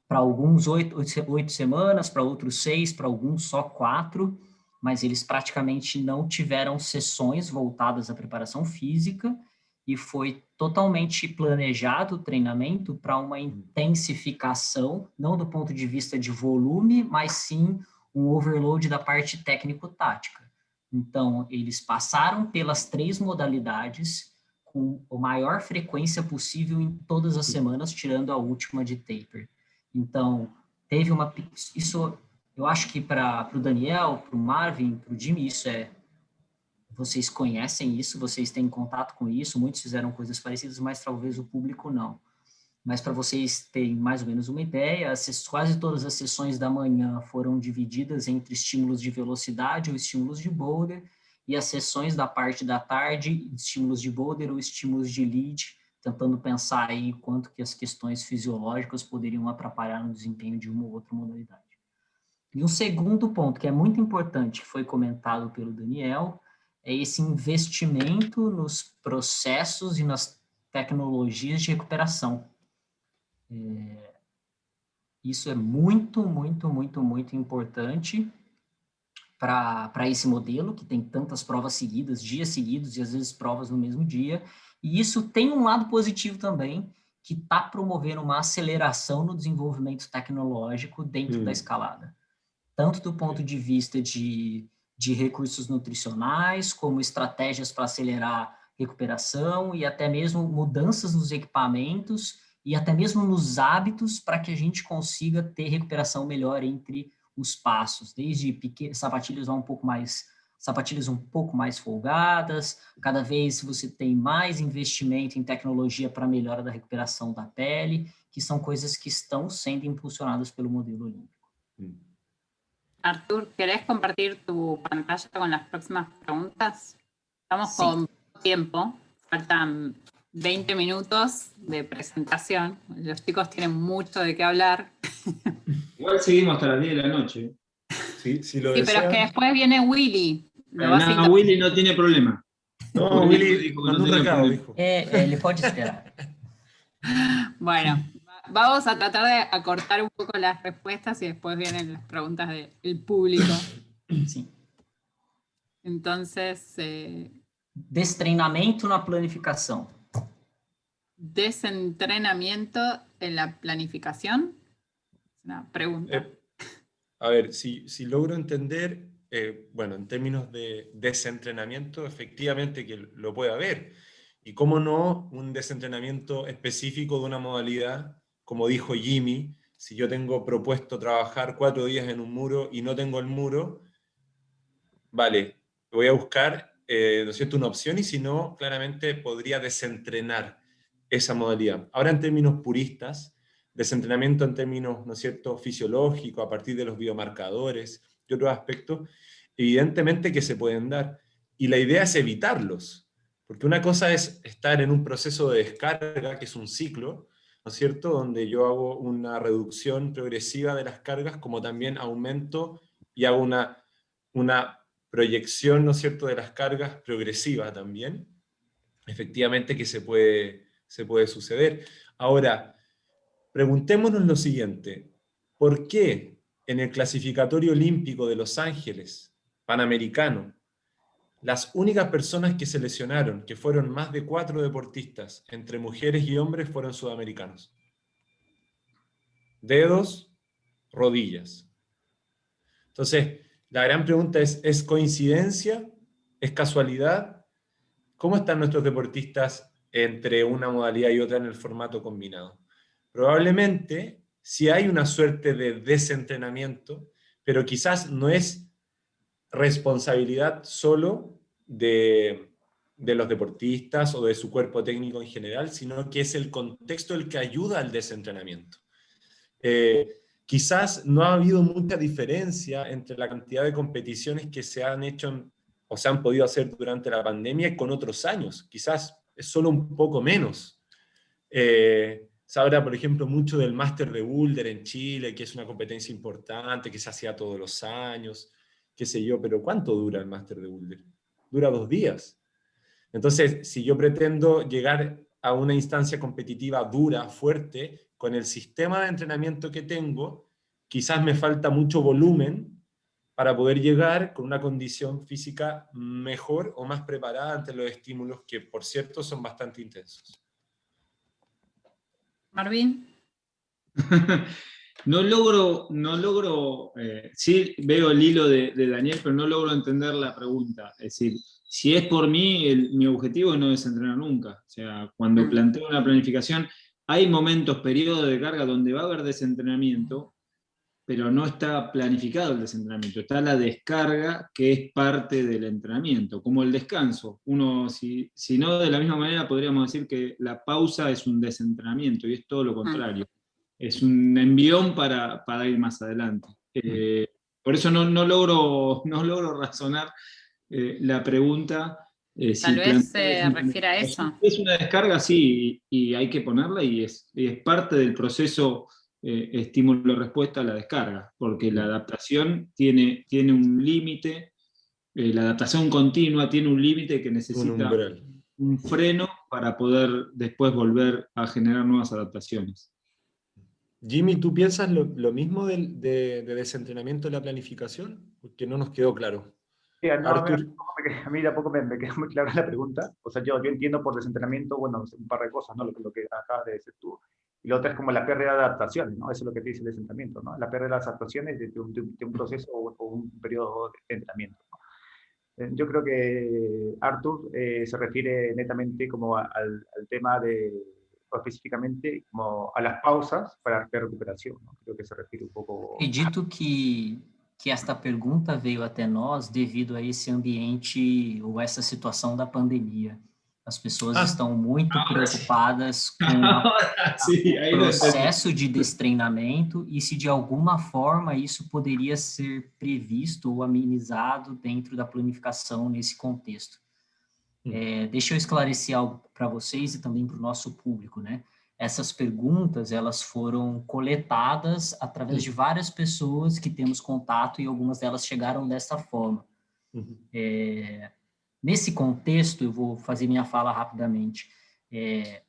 para alguns 8 semanas, para outros 6, para alguns só 4, mas eles praticamente não tiveram sessões voltadas à preparação física, e foi totalmente planejado o treinamento para uma intensificação, não do ponto de vista de volume, mas sim um overload da parte técnico-tática. Então, eles passaram pelas 3 modalidades com a maior frequência possível em todas as semanas, tirando a última de taper. Então, teve isso, eu acho que para o Daniel, para o Marvin, para o Jimmy, vocês conhecem isso, vocês têm contato com isso, muitos fizeram coisas parecidas, mas talvez o público não. Mas para vocês terem mais ou menos uma ideia, quase todas as sessões da manhã foram divididas entre estímulos de velocidade ou estímulos de boulder, e as sessões da parte da tarde, estímulos de boulder ou estímulos de lead, tentando pensar aí quanto que as questões fisiológicas poderiam atrapalhar no desempenho de uma ou outra modalidade. E um segundo ponto, que é muito importante, que foi comentado pelo Daniel, é esse investimento nos processos e nas tecnologias de recuperação. Isso é muito, muito, muito, muito importante para esse modelo, que tem tantas provas seguidas, dias seguidos, e às vezes provas no mesmo dia. E isso tem um lado positivo também, que está promovendo uma aceleração no desenvolvimento tecnológico dentro da escalada. Tanto do ponto de vista de recursos nutricionais, como estratégias para acelerar recuperação, e até mesmo mudanças nos equipamentos, e até mesmo nos hábitos, para que a gente consiga ter recuperação melhor entre os passos, desde sapatilhas um pouco mais folgadas. Cada vez você tem mais investimento em tecnologia para melhora da recuperação da pele, que são coisas que estão sendo impulsionadas pelo modelo olímpico. Artur, ¿querés compartir tu pantalla con las próximas preguntas? Estamos con tiempo, faltan 20 minutos de presentación. Los chicos tienen mucho de qué hablar. Igual seguimos hasta las 10 de la noche. Sí, pero es que después viene Willy. Willy no tiene problema. No, Willy mandó un recado, dijo. Ele pode esperar. Bueno, vamos a tratar de acortar un poco las respuestas y después vienen las preguntas del público. Sí. Entonces... Destreinamento na planificação. Desentrenamiento en la planificación. Una pregunta. A ver, si logro entender, bueno, en términos de desentrenamiento, efectivamente que lo puede haber. Y cómo no, un desentrenamiento específico de una modalidad, como dijo Jimmy, si yo tengo propuesto trabajar 4 días en un muro y no tengo el muro, vale, voy a buscar, ¿no es cierto?, una opción, y si no, claramente podría desentrenar esa modalidad. Ahora, en términos puristas, desentrenamiento en términos, ¿no es cierto?, fisiológicos, a partir de los biomarcadores y otros aspectos, evidentemente que se pueden dar. Y la idea es evitarlos, porque una cosa es estar en un proceso de descarga, que es un ciclo, ¿no es cierto?, donde yo hago una reducción progresiva de las cargas, como también aumento y hago una proyección, ¿no es cierto?, de las cargas progresiva también. Efectivamente que se puede suceder. Ahora, preguntémonos lo siguiente: ¿por qué en el clasificatorio olímpico de Los Ángeles Panamericano, las únicas personas que se lesionaron, que fueron más de 4 deportistas, entre mujeres y hombres, fueron sudamericanos. Dedos, rodillas. Entonces, la gran pregunta ¿es coincidencia? ¿Es casualidad? ¿Cómo están nuestros deportistas entre una modalidad y otra en el formato combinado? Probablemente, si hay una suerte de desentrenamiento, pero quizás no es responsabilidad solo de los deportistas o de su cuerpo técnico en general, sino que es el contexto el que ayuda al desentrenamiento. Quizás no ha habido mucha diferencia entre la cantidad de competiciones que se han hecho o se han podido hacer durante la pandemia con otros años. Quizás es solo un poco menos. Se habla, por ejemplo, mucho del Máster de Boulder en Chile, que es una competencia importante, que se hacía todos los años, qué sé yo, pero ¿cuánto dura el Máster de Boulder? Dura 2 días. Entonces, si yo pretendo llegar a una instancia competitiva dura, fuerte, con el sistema de entrenamiento que tengo, quizás me falta mucho volumen para poder llegar con una condición física mejor o más preparada ante los estímulos que, por cierto, son bastante intensos. Marvin. No logro, sí veo el hilo de Daniel, pero no logro entender la pregunta. Es decir, si es por mí, mi objetivo es no desentrenar nunca. O sea, cuando planteo una planificación, hay momentos, periodos de carga donde va a haber desentrenamiento, pero no está planificado el desentrenamiento. Está la descarga, que es parte del entrenamiento, como el descanso. Uno, si no, de la misma manera podríamos decir que la pausa es un desentrenamiento, y es todo lo contrario. Es un envión para ir más adelante. Por eso no logro razonar la pregunta. Tal vez se refiere a eso. Es una descarga, sí, y hay que ponerla, y es parte del proceso estímulo-respuesta a la descarga, porque la adaptación tiene un límite, la adaptación continua tiene un límite que necesita un freno para poder después volver a generar nuevas adaptaciones. Jimmy, ¿tú piensas lo mismo de desentrenamiento de la planificación? Porque no nos quedó claro. Sí, no, Artur. a mí tampoco me queda muy clara la pregunta. O sea, yo entiendo por desentrenamiento, bueno, un par de cosas, ¿no? Lo que acabas de decir tú. Y lo otro es como la pérdida de adaptaciones, ¿no? Eso es lo que te dice el desentrenamiento, ¿no? La pérdida de las adaptaciones de un proceso o un periodo de entrenamiento, ¿no? Yo creo que Artur se refiere netamente como al tema o específicamente como a las pausas para recuperación, ¿no? Creo que se refiere un poco... Acredito que esta pergunta veio até nós devido a esse ambiente ou essa situação da pandemia. As pessoas estão muito preocupadas com o processo de destreinamento e se de alguma forma isso poderia ser previsto ou amenizado dentro da planificação nesse contexto. Deixa eu esclarecer algo para vocês e também para o nosso público, né? Essas perguntas, elas foram coletadas através de várias pessoas que temos contato e algumas delas chegaram dessa forma. Nesse contexto, eu vou fazer minha fala rapidamente.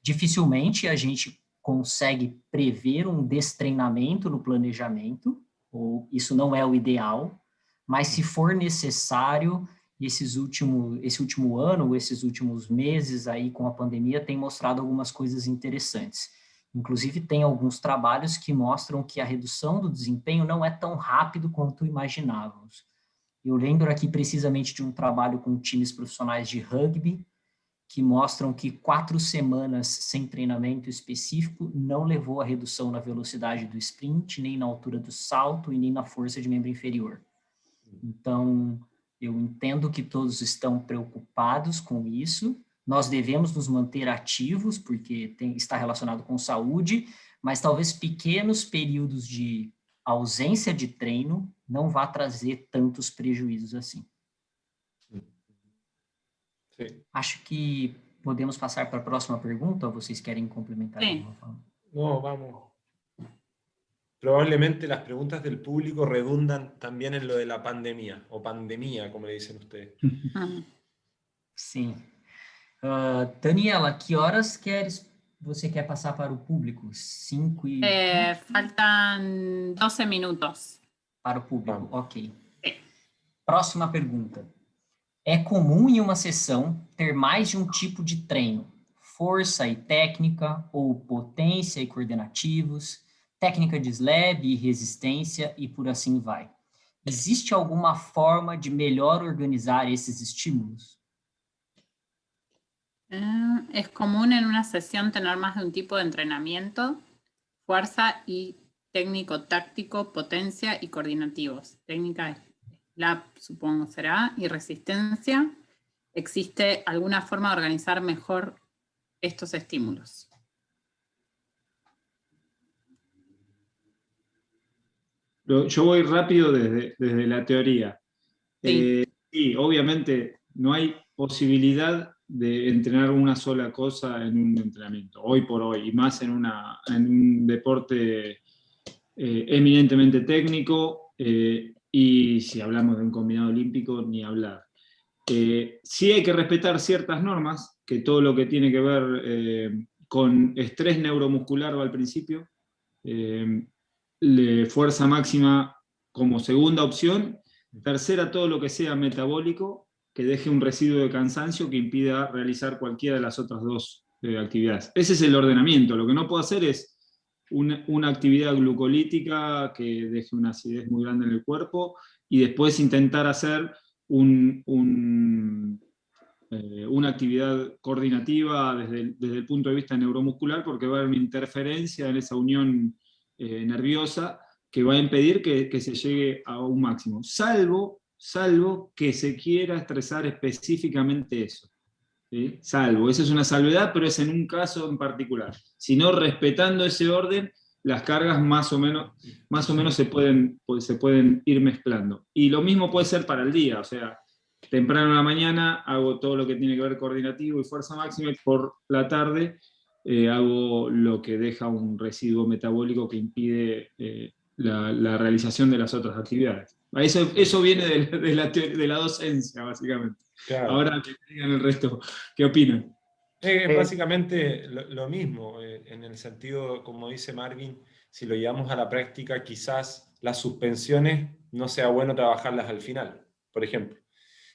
Dificilmente a gente consegue prever um destreinamento no planejamento, ou isso não é o ideal, mas se for necessário, esse último ano, esses últimos meses aí com a pandemia tem mostrado algumas coisas interessantes. Inclusive, tem alguns trabalhos que mostram que a redução do desempenho não é tão rápido quanto imaginávamos. Eu lembro aqui precisamente de um trabalho com times profissionais de rugby, que mostram que 4 semanas sem treinamento específico não levou à redução na velocidade do sprint, nem na altura do salto e nem na força de membro inferior. Então, eu entendo que todos estão preocupados com isso. Nós devemos nos manter ativos, porque está relacionado com saúde, mas talvez pequenos períodos de ausência de treino não vá trazer tantos prejuízos assim. Sim. Acho que podemos passar para a próxima pergunta, ou vocês querem complementar de alguma forma? No, vamos. Probablemente las preguntas del público redundan también en lo de la pandemia, o pandemia, como le dicen ustedes. Sim. Daniela, que horas você quer passar para o público? 5 e... Faltan 12 minutos. Para o público, ok. Sí. Próxima pergunta. É comum em uma sessão ter mais de um tipo de treino, força e técnica, ou potência e coordenativos, técnica de slab e resistência, e por assim vai. ¿Existe alguna forma de mejor organizar esos estímulos? Es común en una sesión tener más de un tipo de entrenamiento, fuerza y técnico-táctico, potencia y coordinativos. Técnica SLAP, supongo será, y resistencia. ¿Existe alguna forma de organizar mejor estos estímulos? Yo voy rápido desde la teoría. Sí. Sí, obviamente no hay posibilidad de entrenar una sola cosa en un entrenamiento, hoy por hoy, y más en un deporte eminentemente técnico, y si hablamos de un combinado olímpico, ni hablar. Sí hay que respetar ciertas normas, que todo lo que tiene que ver con estrés neuromuscular va al principio, fuerza máxima como segunda opción, tercera todo lo que sea metabólico, que deje un residuo de cansancio que impida realizar cualquiera de las otras dos actividades. Ese es el ordenamiento. Lo que no puedo hacer es una actividad glucolítica que deje una acidez muy grande en el cuerpo y después intentar hacer una actividad coordinativa desde el punto de vista neuromuscular, porque va a haber una interferencia en esa unión nerviosa que va a impedir que se llegue a un máximo, salvo que se quiera estresar específicamente eso. ¿Sí? Salvo, esa es una salvedad, pero es en un caso en particular. Si no, respetando ese orden, las cargas más o menos se pueden ir mezclando. Y lo mismo puede ser para el día, o sea, temprano en la mañana hago todo lo que tiene que ver coordinativo y fuerza máxima, y por la tarde hago lo que deja un residuo metabólico que impide la realización de las otras actividades. Eso viene de la docencia, básicamente. Claro. Ahora que digan el resto, ¿qué opinan? Básicamente lo mismo, en el sentido, como dice Marvin, si lo llevamos a la práctica, quizás las suspensiones no sea bueno trabajarlas al final, por ejemplo.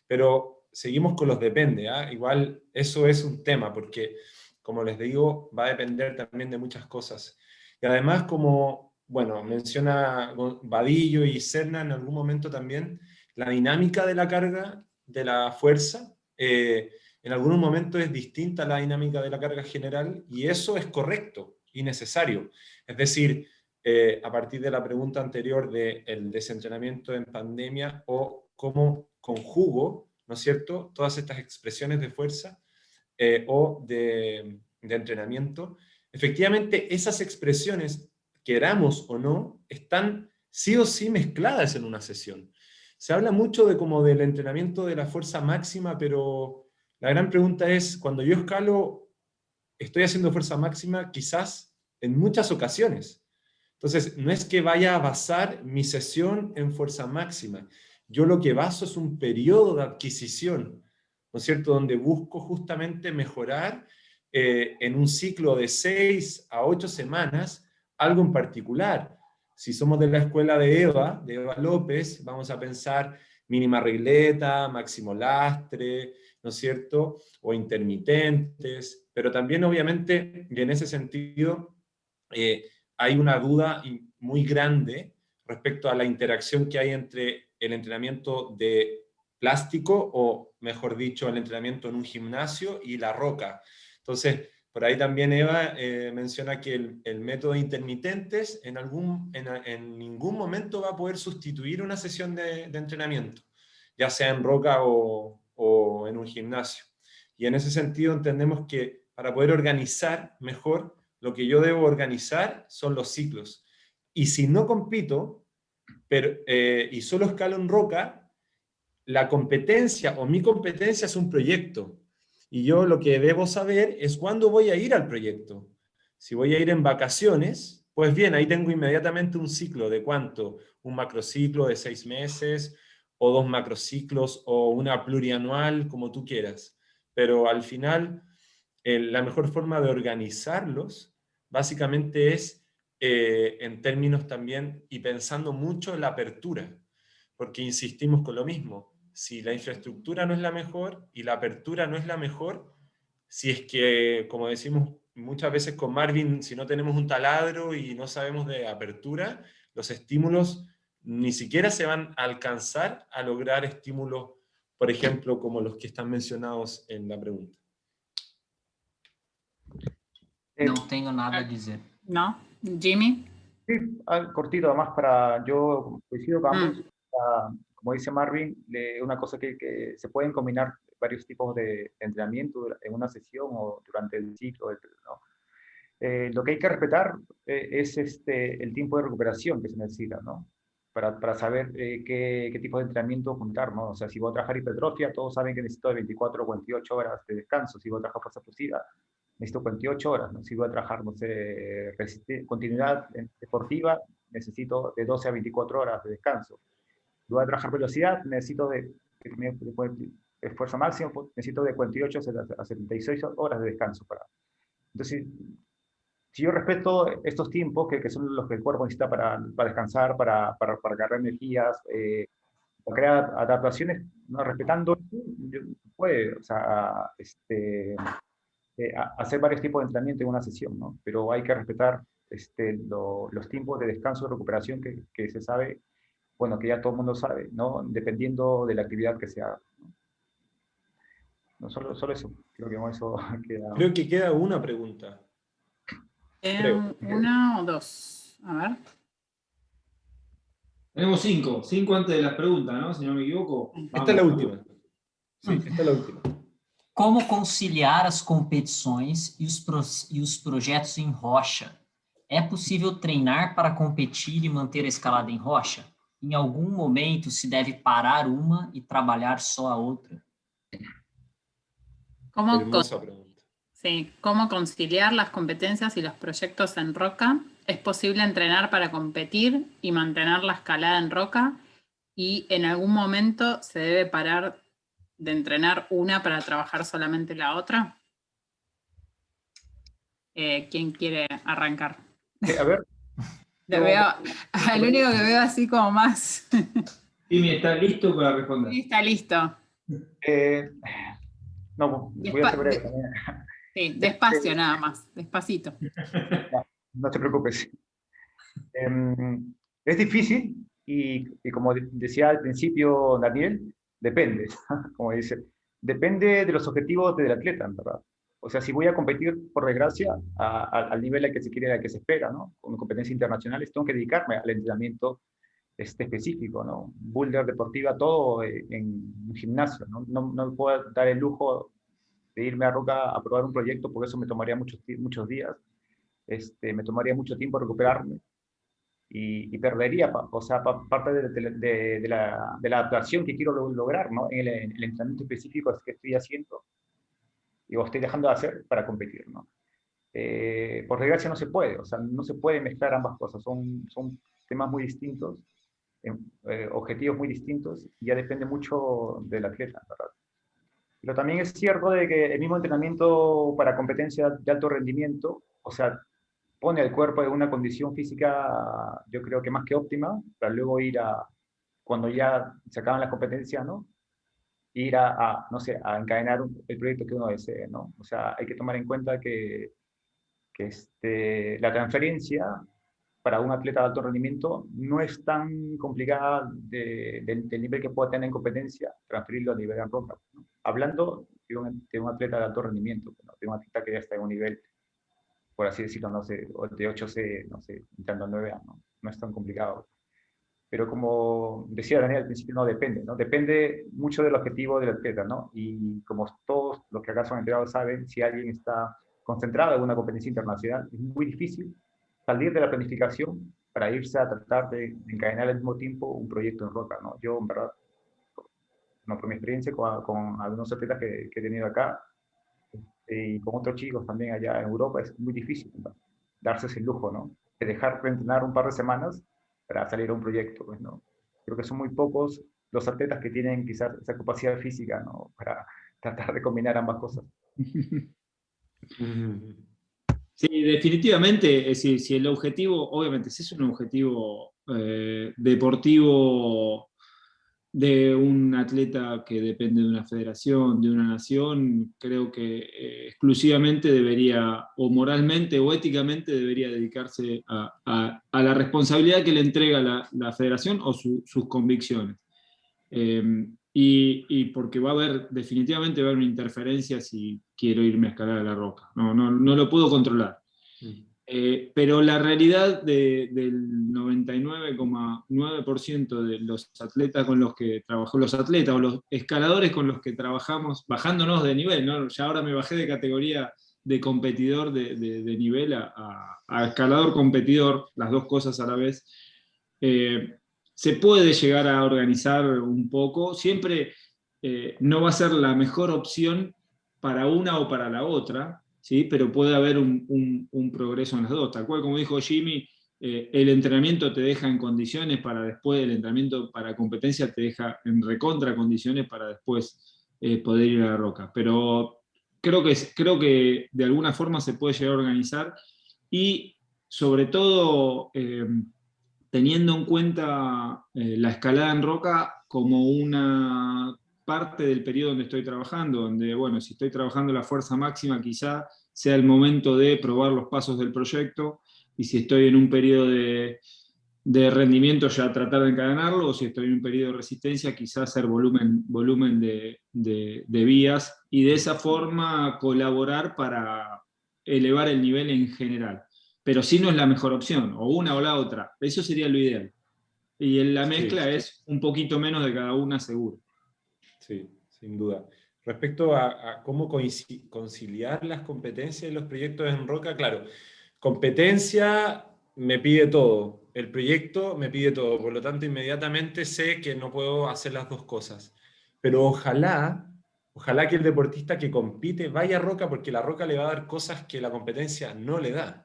Pero seguimos con los depende, ¿eh? Igual eso es un tema, porque, como les digo, va a depender también de muchas cosas. Y además, como, bueno, menciona Vadillo y Serna en algún momento también, la dinámica de la carga, de la fuerza, en algunos momentos es distinta a la dinámica de la carga general, y eso es correcto y necesario. Es decir, a partir de la pregunta anterior del desentrenamiento en pandemia, o cómo conjugo, ¿no es cierto?, todas estas expresiones de fuerza o de entrenamiento, efectivamente esas expresiones, queramos o no, están sí o sí mezcladas en una sesión. Se habla mucho de como del entrenamiento de la fuerza máxima, pero la gran pregunta es, cuando yo escalo, ¿estoy haciendo fuerza máxima? Quizás en muchas ocasiones. Entonces, no es que vaya a basar mi sesión en fuerza máxima. Yo lo que baso es un periodo de adquisición, ¿no es cierto?, donde busco justamente mejorar en un ciclo de 6 a 8 semanas algo en particular. Si somos de la escuela de Eva López, vamos a pensar mínima regleta, máximo lastre, ¿no es cierto?, o intermitentes, pero también obviamente, y en ese sentido, hay una duda muy grande respecto a la interacción que hay entre el entrenamiento de plástico, o mejor dicho, el entrenamiento en un gimnasio, y la roca. Entonces, por ahí también Eva menciona que el método de intermitentes en ningún momento va a poder sustituir una sesión de entrenamiento, ya sea en roca o en un gimnasio. Y en ese sentido entendemos que para poder organizar mejor, lo que yo debo organizar son los ciclos. Y si no compito y solo escalo en roca, la competencia o mi competencia es un proyecto. Y yo lo que debo saber es cuándo voy a ir al proyecto. Si voy a ir en vacaciones, pues bien, ahí tengo inmediatamente un ciclo de ¿cuánto? Un macrociclo de 6 meses, o 2 macrociclos, o una plurianual, como tú quieras. Pero al final, la mejor forma de organizarlos básicamente es en términos también, y pensando mucho en la apertura. porque insistimos con lo mismo. Si la infraestructura no es la mejor y la apertura no es la mejor, si es que, como decimos muchas veces con Marvin, si no tenemos un taladro y no sabemos de apertura, los estímulos ni siquiera se van a alcanzar a lograr estímulos, por ejemplo, como los que están mencionados en la pregunta. No tengo nada a dizer. ¿No? Jimmy. Sí, cortito, además yo coincido con ambos. Como dice Marvin, una cosa que se pueden combinar varios tipos de entrenamiento en una sesión o durante el ciclo, ¿no? Lo que hay que respetar es el tiempo de recuperación que se necesita, ¿no? Para saber qué tipo de entrenamiento juntar, ¿no? O sea, si voy a trabajar hipertrofia, todos saben que necesito de 24 o 48 horas de descanso. Si voy a trabajar fuerza explosiva, necesito 48 horas, ¿no? Si voy a trabajar, no sé, continuidad deportiva, necesito de 12 a 24 horas de descanso. Si voy a trabajar velocidad, necesito de esfuerzo máximo, necesito de 48 a 76 horas de descanso. Entonces, si yo respeto estos tiempos, que son los que el cuerpo necesita para descansar, para cargar energías, para crear adaptaciones, ¿no? Respetando, puede, o sea, hacer varios tipos de entrenamiento en una sesión, ¿no? Pero hay que respetar los tiempos de descanso y recuperación que se sabe, bueno, que ya todo el mundo sabe, ¿no? Dependiendo de la actividad que se haga, ¿no? No, solo eso, creo que con eso queda. Creo que queda una pregunta. Una o dos. A ver. Tenemos 5 antes de las preguntas, ¿no? Si no me equivoco. Esta es la última. Sí, esta es la última. Como conciliar as competições e os projetos em rocha? É possível treinar para competir e manter a escalada em rocha? Em algum momento se deve parar uma e trabalhar só a outra? Hermosa pregunta. Sí, ¿cómo conciliar las competencias y los proyectos en roca? ¿Es posible entrenar para competir y mantener la escalada en roca? ¿Y en algún momento se debe parar de entrenar una para trabajar solamente la otra? ¿Quién quiere arrancar? A ver. Al único que veo así como más. Jimmy, ¿está listo para responder? Sí, está listo. No, voy a hacer breve también. Sí, despacio nada más, despacito. No te preocupes. Es difícil y como decía al principio Daniel, depende, como dice, depende de los objetivos del atleta, ¿verdad? O sea, si voy a competir, por desgracia, al nivel al que se quiere, al que se espera, ¿no? Con competencias internacionales, tengo que dedicarme al entrenamiento específico, ¿no? Boulder, deportiva, todo en un gimnasio, ¿no? No puedo dar el lujo de irme a roca a probar un proyecto, porque eso me tomaría muchos días, me tomaría mucho tiempo recuperarme y perdería, parte de la adaptación que quiero lograr, ¿no? En el entrenamiento específico que estoy haciendo y o estoy dejando de hacer para competir, ¿no? Por desgracia no se puede, o sea, no se puede mezclar ambas cosas, son temas muy distintos, objetivos muy distintos, y ya depende mucho del atleta, ¿verdad? Pero también es cierto de que el mismo entrenamiento para competencia de alto rendimiento, o sea, pone al cuerpo en una condición física, yo creo que más que óptima, para luego ir cuando ya se acaban las competencias, ¿no? Ir no sé, a encadenar el proyecto que uno desee, ¿no? O sea, hay que tomar en cuenta que la transferencia para un atleta de alto rendimiento no es tan complicada del nivel que pueda tener en competencia, transferirlo a nivel en roca, ¿no? Hablando de un atleta de alto rendimiento, ¿no? De un atleta que ya está en un nivel, por así decirlo, no sé, de 8C, no sé, entrando a 9A, ¿no? No es tan complicado. Pero como decía Daniel al principio, no depende, ¿no? Depende mucho del objetivo del atleta, ¿no? Y como todos los que acá son enterados saben, si alguien está concentrado en una competencia internacional, es muy difícil salir de la planificación para irse a tratar de encadenar al mismo tiempo un proyecto en roca, ¿no? Yo, en verdad, no, por mi experiencia con algunos atletas que he tenido acá, y con otros chicos también allá en Europa, es muy difícil, ¿no? Darse ese lujo, ¿no? De dejar de entrenar un par de semanas para salir a un proyecto, pues, ¿no? Creo que son muy pocos los atletas que tienen quizás esa capacidad física, ¿no? Para tratar de combinar ambas cosas. Sí, definitivamente, si el objetivo, obviamente, si es un objetivo deportivo de un atleta que depende de una federación, de una nación, creo que exclusivamente debería, o moralmente o éticamente, debería dedicarse a la responsabilidad que le entrega la federación o sus convicciones. Y porque definitivamente va a haber una interferencia si quiero irme a escalar a la roca. No lo puedo controlar. Pero la realidad del 99,9% de los atletas con los que trabajo, los atletas o los escaladores con los que trabajamos, bajándonos de nivel, ¿no? Ya ahora me bajé de categoría de competidor de nivel a escalador competidor, las dos cosas a la vez. Se puede llegar a organizar un poco, siempre no va a ser la mejor opción para una o para la otra, ¿sí? Pero puede haber un progreso en las dos, tal cual como dijo Jimmy, el entrenamiento te deja en condiciones para después, el entrenamiento para competencia te deja en recontra condiciones para después poder ir a la roca, pero creo que de alguna forma se puede llegar a organizar y sobre todo teniendo en cuenta la escalada en roca como una parte del periodo donde estoy trabajando, donde, bueno, si estoy trabajando la fuerza máxima, quizá sea el momento de probar los pasos del proyecto, y si estoy en un periodo de rendimiento, ya tratar de encadenarlo, o si estoy en un periodo de resistencia, quizá hacer volumen de vías, y de esa forma colaborar para elevar el nivel en general. Pero sí no es la mejor opción, o una o la otra. Eso sería lo ideal. Y en la mezcla es un poquito menos de cada una, seguro. Sí, sin duda. Respecto a cómo conciliar las competencias y los proyectos en roca, claro, competencia me pide todo, el proyecto me pide todo, por lo tanto inmediatamente sé que no puedo hacer las dos cosas. Pero ojalá que el deportista que compite vaya a roca, porque la roca le va a dar cosas que la competencia no le da.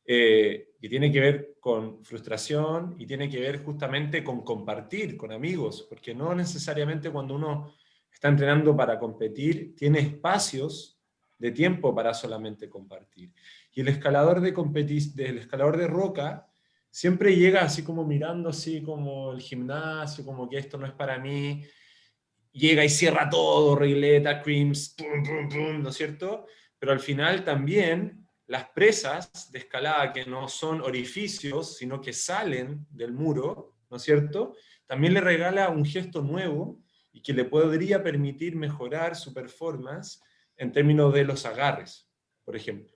Y tiene que ver con frustración y tiene que ver justamente con compartir con amigos, porque no necesariamente cuando uno está entrenando para competir tiene espacios de tiempo para solamente compartir. Y el escalador del escalador de roca siempre llega así como mirando así como el gimnasio, como que esto no es para mí, llega y cierra todo, regleta, creams, pum, pum, pum, ¿no es cierto? Pero al final también las presas de escalada que no son orificios, sino que salen del muro, ¿no es cierto? También le regala un gesto nuevo y que le podría permitir mejorar su performance en términos de los agarres, por ejemplo.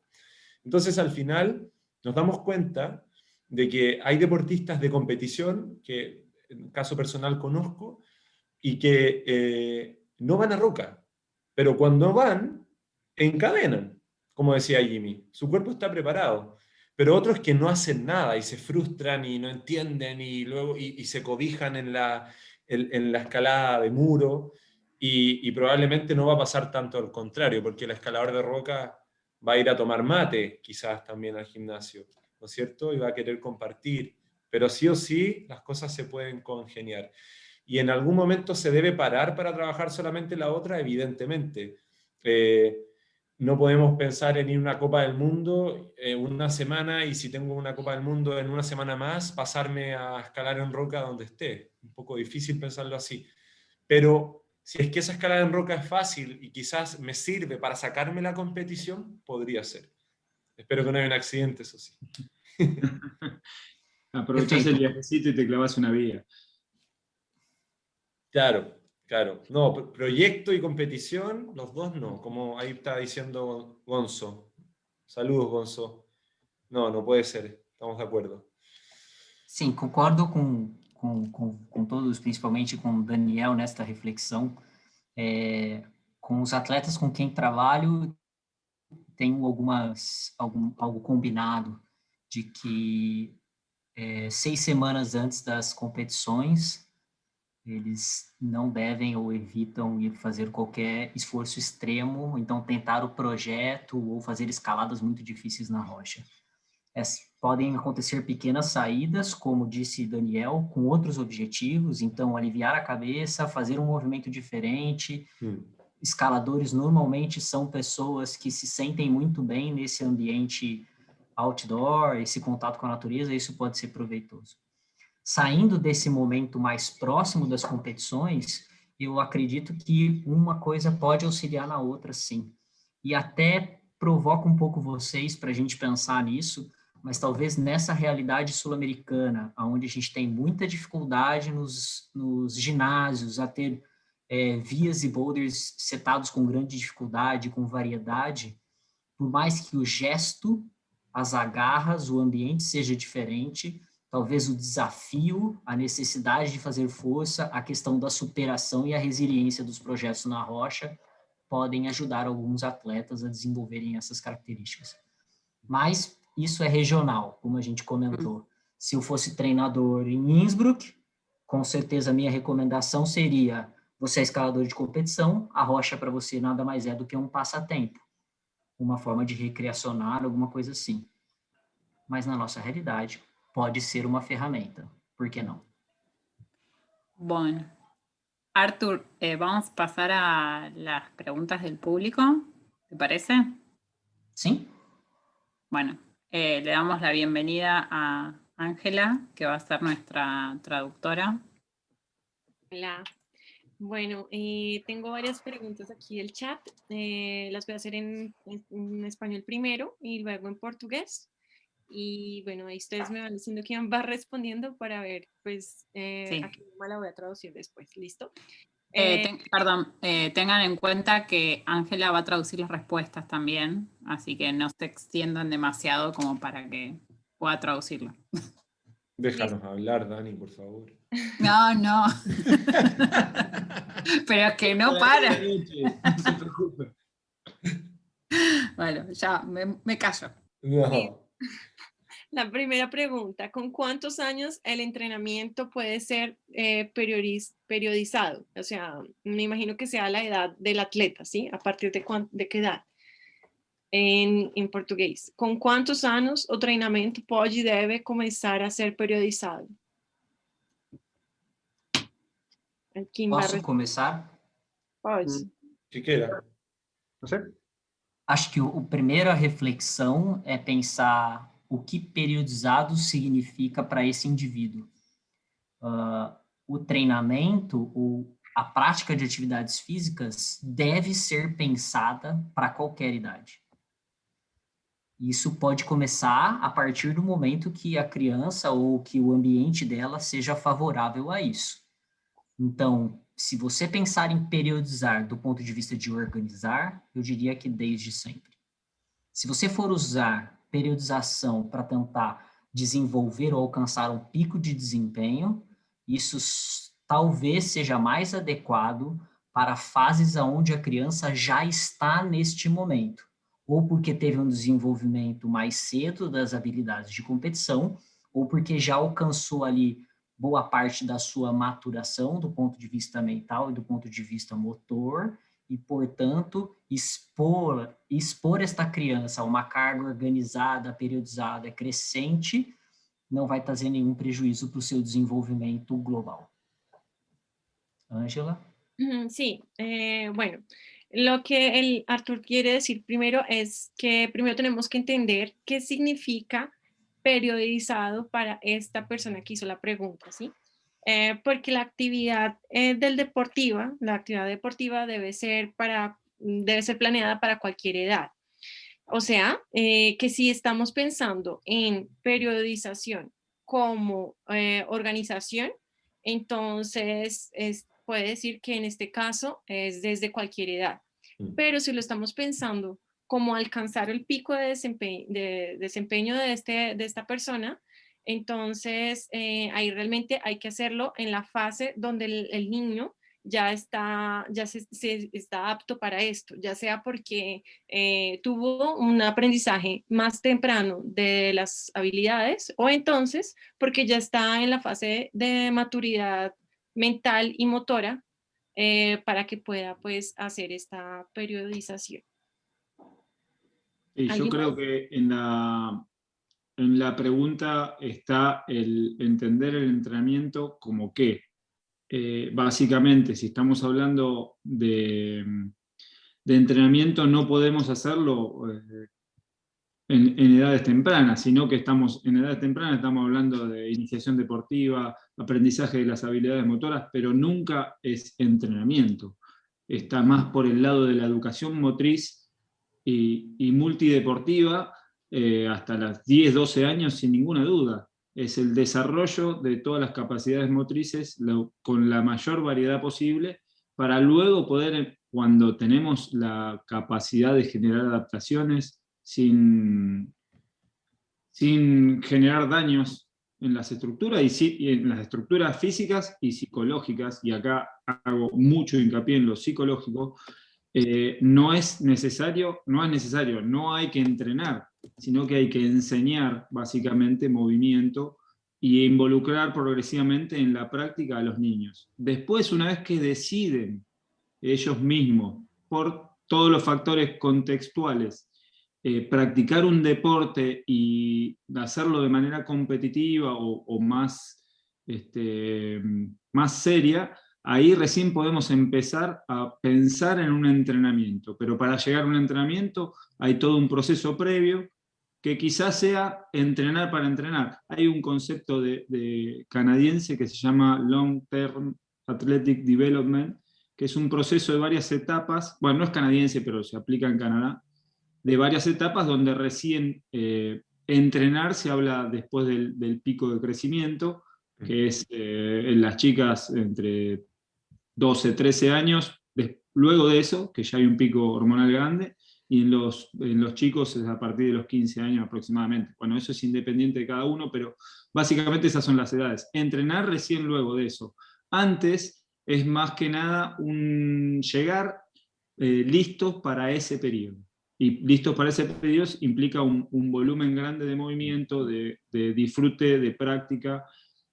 Entonces, al final, nos damos cuenta de que hay deportistas de competición, que en caso personal conozco, y que no van a roca, pero cuando van, encadenan, como decía Jimmy. Su cuerpo está preparado. Pero otros que no hacen nada y se frustran y no entienden y luego y se cobijan en la escalada de muro y probablemente no va a pasar tanto al contrario, porque el escalador de roca va a ir a tomar mate quizás también al gimnasio, ¿no es cierto? Y va a querer compartir. Pero sí o sí las cosas se pueden congeniar. Y en algún momento se debe parar para trabajar solamente la otra, evidentemente. No podemos pensar en ir a una Copa del Mundo una semana y si tengo una Copa del Mundo en una semana más, pasarme a escalar en roca donde esté. Un poco difícil pensarlo así. Pero si es que esa escalada en roca es fácil y quizás me sirve para sacarme la competición, podría ser. Espero que no haya un accidente, eso sí. Aprovechás el viajecito y te clavas una vía. Claro, claro. No, proyecto y competición, los dos no, como ahí está diciendo Gonzo. Saludos, Gonzo. No puede ser, estamos de acuerdo. Sim, concordo com todos, principalmente com o Daniel nesta reflexão. Com os atletas com quem trabalho, tenho algo combinado de que 6 semanas antes das competições, eles não devem ou evitam ir fazer qualquer esforço extremo, então tentar o projeto ou fazer escaladas muito difíceis na rocha. Podem acontecer pequenas saídas, como disse Daniel, com outros objetivos, então aliviar a cabeça, fazer um movimento diferente. Escaladores normalmente são pessoas que se sentem muito bem nesse ambiente outdoor, esse contato com a natureza, isso pode ser proveitoso. Saindo desse momento mais próximo das competições, eu acredito que uma coisa pode auxiliar na outra, sim. E até provoco um pouco vocês para a gente pensar nisso, mas talvez nessa realidade sul-americana, onde a gente tem muita dificuldade nos ginásios, a ter vias e boulders setados com grande dificuldade, com variedade, por mais que o gesto, as agarras, o ambiente seja diferente, talvez o desafio, a necessidade de fazer força, a questão da superação e a resiliência dos projetos na rocha podem ajudar alguns atletas a desenvolverem essas características. Mas isso é regional, como a gente comentou. Se eu fosse treinador em Innsbruck, com certeza a minha recomendação seria: você é escalador de competição, a rocha para você nada mais é do que um passatempo, uma forma de recreacionar, alguma coisa assim. Mas na nossa realidade, pode ser uma ferramenta. Por que não? Bueno, Arthur, vamos a pasar a las preguntas del público, ¿te parece? Sim? Bueno, le damos la bienvenida a Ángela, que va a ser nuestra traductora. Hola. Bueno, tengo varias preguntas aquí del chat. Las voy a hacer en español primero y luego en portugués. Y bueno, ahí ustedes me van diciendo quién va respondiendo para ver, pues, Sí. a qué idioma la voy a traducir después. ¿Listo? Tengan en cuenta que Ángela va a traducir las respuestas también, así que no se extiendan demasiado como para que pueda traducirlo. Déjanos hablar, Dani, por favor. No. Pero es que no para. No se preocupe. Bueno, ya, me callo. No. La primera pregunta, ¿con cuántos años el entrenamiento puede ser periodizado? O sea, me imagino que sea la edad del atleta, ¿sí? ¿A partir de qué edad? En portugués, ¿con cuántos años o treinamento pode e deve começar a ser periodizado? Posso começar? Pode. Si queda. No sé. Acho que a primeira reflexão é pensar o que periodizado significa para esse indivíduo. O treinamento, a prática de atividades físicas deve ser pensada para qualquer idade. Isso pode começar a partir do momento que a criança ou que o ambiente dela seja favorável a isso. Então, se você pensar em periodizar do ponto de vista de organizar, eu diria que desde sempre. Se você for usar periodização para tentar desenvolver ou alcançar um pico de desempenho, isso talvez seja mais adequado para fases onde a criança já está neste momento, ou porque teve um desenvolvimento mais cedo das habilidades de competição, ou porque já alcançou ali boa parte da sua maturação do ponto de vista mental e do ponto de vista motor, e, portanto, expor esta criança a uma carga organizada, periodizada, crescente, não vai trazer nenhum prejuízo para o seu desenvolvimento global. Ángela? Sí, bueno, lo que el Arthur quiere decir primero es que primero tenemos que entender qué significa periodizado para esta persona que hizo la pregunta, ¿sí? Porque la actividad la actividad deportiva debe ser planeada para cualquier edad. O sea, que si estamos pensando en periodización como organización, entonces puede decir que en este caso es desde cualquier edad. Pero si lo estamos pensando como alcanzar el pico de desempeño de esta persona, entonces ahí realmente hay que hacerlo en la fase donde el niño ya está apto para esto, ya sea porque tuvo un aprendizaje más temprano de las habilidades, o entonces porque ya está en la fase de maturidad mental y motora para que pueda, pues, hacer esta periodización. Sí, yo creo que en la pregunta está el entender el entrenamiento como qué. Básicamente, si estamos hablando de entrenamiento, no podemos hacerlo en edades tempranas, sino que estamos en edades tempranas estamos hablando de iniciación deportiva, aprendizaje de las habilidades motoras, pero nunca es entrenamiento. Está más por el lado de la educación motriz y multideportiva hasta los 10, 12 años sin ninguna duda. Es el desarrollo de todas las capacidades motrices con la mayor variedad posible para luego poder, cuando tenemos la capacidad de generar adaptaciones sin generar daños en las estructuras y en las estructuras físicas y psicológicas, y acá hago mucho hincapié en lo psicológico, no es necesario, no hay que entrenar, sino que hay que enseñar básicamente movimiento y involucrar progresivamente en la práctica a los niños. Después, una vez que deciden ellos mismos, por todos los factores contextuales, practicar un deporte y hacerlo de manera competitiva o más, más seria, ahí recién podemos empezar a pensar en un entrenamiento. Pero para llegar a un entrenamiento hay todo un proceso previo que quizás sea entrenar para entrenar. Hay un concepto de canadiense que se llama Long Term Athletic Development, que es un proceso de varias etapas, bueno, no es canadiense, pero se aplica en Canadá, de varias etapas donde recién entrenar se habla después del pico de crecimiento, que es en las chicas entre 12, 13 años, luego de eso, que ya hay un pico hormonal grande, y en los chicos es a partir de los 15 años aproximadamente. Bueno, eso es independiente de cada uno, pero básicamente esas son las edades. Entrenar recién luego de eso. Antes es más que nada un llegar listos para ese periodo. Y listos para ese periodo implica un volumen grande de movimiento, de disfrute, de práctica,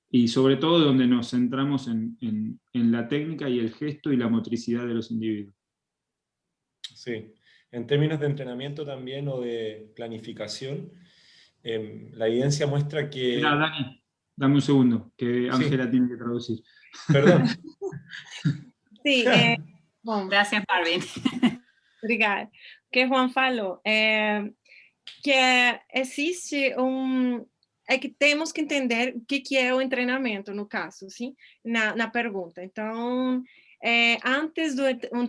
y sobre todo donde nos centramos en la técnica y el gesto y la motricidad de los individuos. Sí, en términos de entrenamiento también o de planificación, la evidencia muestra que... Mira, Dani, dame un segundo, que Ángela sí. tiene que traducir. Perdón. Sí, bom, Gracias, Marvin. obrigada. O que Juan falou que existe é que temos que entender o que é o treinamento, no caso, sim? Na pergunta. Então, antes do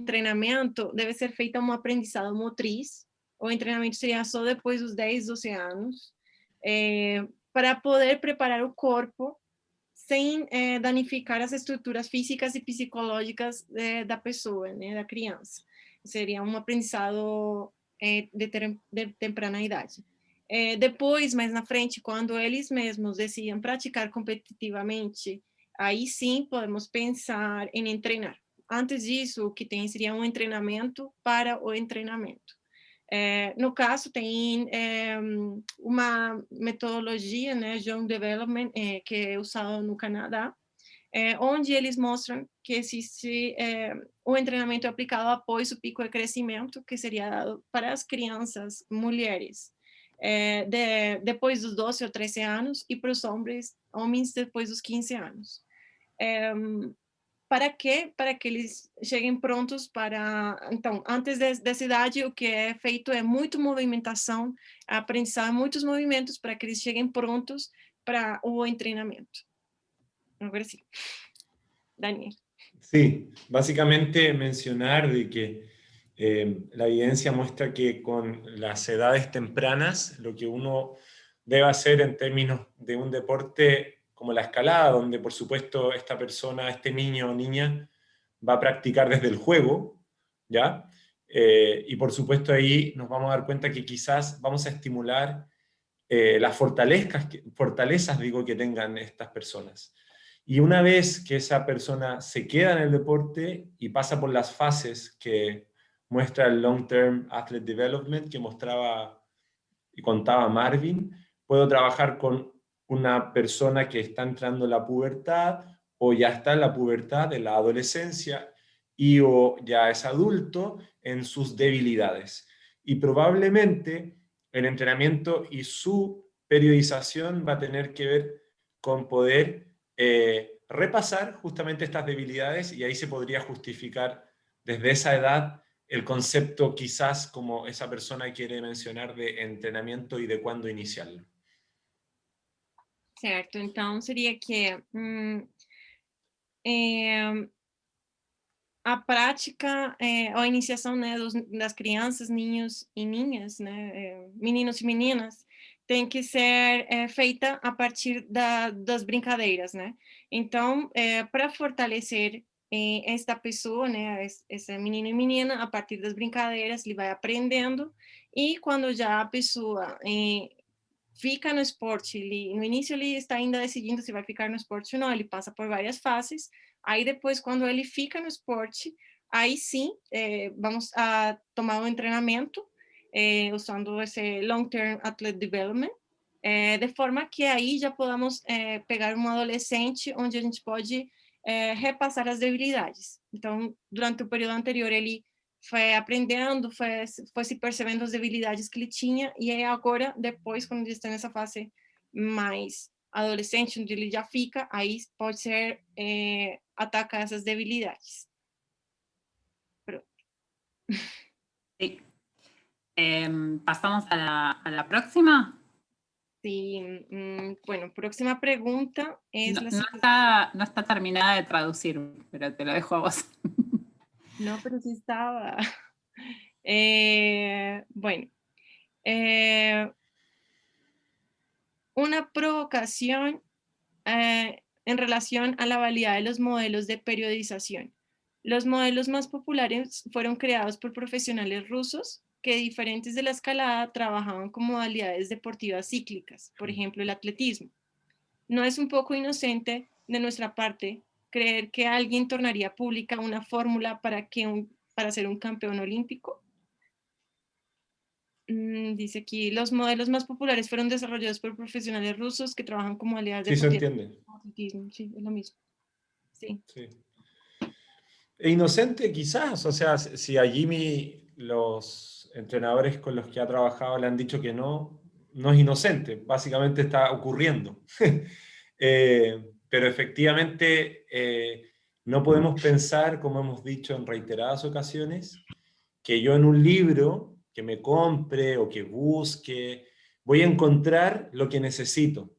treinamento, deve ser feita uma aprendizado motriz. O treinamento seria só depois dos 10, 12 anos, para poder preparar o corpo sem danificar as estruturas físicas e psicológicas da pessoa, né, da criança. Seria um aprendizado de temprana idade. Depois, mais na frente, quando eles mesmos decidem praticar competitivamente, aí sim podemos pensar em treinar. Antes disso, o que tem seria um treinamento para o treinamento. No caso, tem uma metodologia, né, Young Development, que é usada no Canadá, onde eles mostram que existe um treinamento aplicado após o pico de crescimento, que seria dado para as crianças, mulheres, depois dos 12 ou 13 anos, e para os homens depois dos 15 anos. Para quê? Para que eles cheguem prontos para... Então, antes dessa idade, o que é feito é muita movimentação, aprendizar muitos movimentos para que eles cheguem prontos para o treinamento. Agora sí. Daniel. Sí, básicamente mencionar de que la evidencia muestra que con las edades tempranas lo que uno debe hacer en términos de un deporte como la escalada, donde por supuesto esta persona, este niño o niña va a practicar desde el juego, ¿ya? Y por supuesto ahí nos vamos a dar cuenta que quizás vamos a estimular las fortalezas que tengan estas personas. Y una vez que esa persona se queda en el deporte y pasa por las fases que muestra el Long Term Athlete Development que mostraba y contaba Marvin, puedo trabajar con una persona que está entrando en la pubertad o ya está en la pubertad, en la adolescencia y o ya es adulto en sus debilidades. Y probablemente el entrenamiento y su periodización va a tener que ver con poder repasar justamente estas debilidades y ahí se podría justificar desde esa edad el concepto quizás como esa persona quiere mencionar de entrenamiento y de cuándo iniciarlo. Certo, então seria que a prática, ou a iniciação, né, das crianças, ninhos e ninhas, né, meninos e meninas, tem que ser feita a partir das brincadeiras, né? Então, para fortalecer esta pessoa, né, esse menino e menina, a partir das brincadeiras, ele vai aprendendo, e quando já a pessoa fica no esporte, no início ele está ainda decidindo se vai ficar no esporte ou não, ele passa por várias fases, aí depois, quando ele fica no esporte, aí sim, vamos a tomar um treinamento, usando esse Long-Term Athlete Development, de forma que aí já podamos pegar um adolescente onde a gente pode repassar as debilidades. Então, durante o período anterior, ele foi aprendendo, foi se percebendo as debilidades que ele tinha, e aí agora, depois, quando ele está nessa fase mais adolescente, onde ele já fica, aí pode ser atacar essas debilidades. Pronto. Sí. ¿Pasamos a la próxima? Sí, bueno, próxima pregunta es no está terminada de traducir, pero te lo dejo a vos. No, pero sí estaba. Bueno, una provocación en relación a la validad de los modelos de periodización. Los modelos más populares fueron creados por profesionales rusos que, diferentes de la escalada, trabajaban con modalidades deportivas cíclicas, por ejemplo, el atletismo. ¿No es un poco inocente de nuestra parte creer que alguien tornaría pública una fórmula para ser un campeón olímpico? Dice aquí, los modelos más populares fueron desarrollados por profesionales rusos que trabajan con modalidades Sí, se deportivas. entiende. Sí, es lo mismo. Sí. Sí. E inocente quizás, o sea, si allí los entrenadores con los que ha trabajado le han dicho que no, no es inocente, básicamente está ocurriendo. Pero efectivamente no podemos pensar, como hemos dicho en reiteradas ocasiones, que yo en un libro que me compre o que busque, voy a encontrar lo que necesito.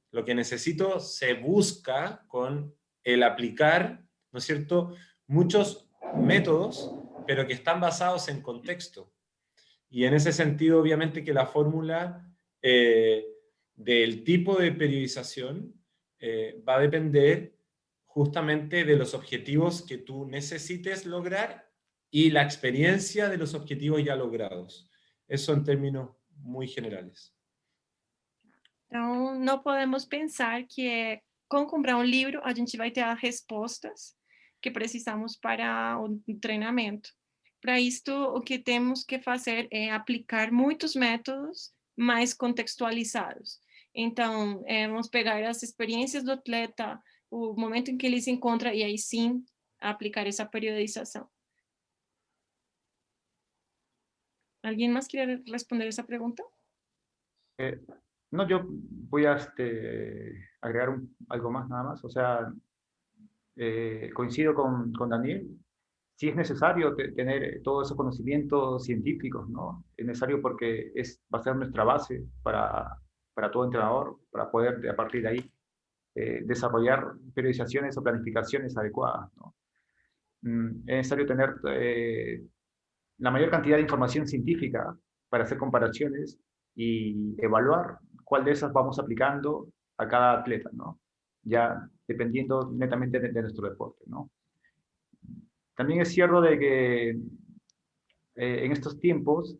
Lo que necesito se busca con el aplicar, ¿no es cierto?, muchos métodos, pero que están basados en contexto. Y en ese sentido, obviamente que la fórmula del tipo de periodización va a depender justamente de los objetivos que tú necesites lograr y la experiencia de los objetivos ya logrados. Eso en términos muy generales. Então, não podemos pensar que com comprar um livro a gente vai ter as respostas que precisamos para o treinamento. Para isto, o que temos que fazer é aplicar muitos métodos mais contextualizados. Então, vamos pegar as experiências do atleta, o momento em que ele se encontra, e aí sim aplicar essa periodização. ¿Alguien más quiere responder esa pregunta? No, yo voy a agregar algo más nada más. O sea, coincido con Daniel. Sí es necesario tener todos esos conocimientos científicos, ¿no? Es necesario porque va a ser nuestra base para todo entrenador, para poder a partir de ahí desarrollar periodizaciones o planificaciones adecuadas, ¿no? Es necesario tener la mayor cantidad de información científica para hacer comparaciones y evaluar cuál de esas vamos aplicando a cada atleta, ¿no? Ya dependiendo netamente de nuestro deporte, ¿no? También es cierto de que en estos tiempos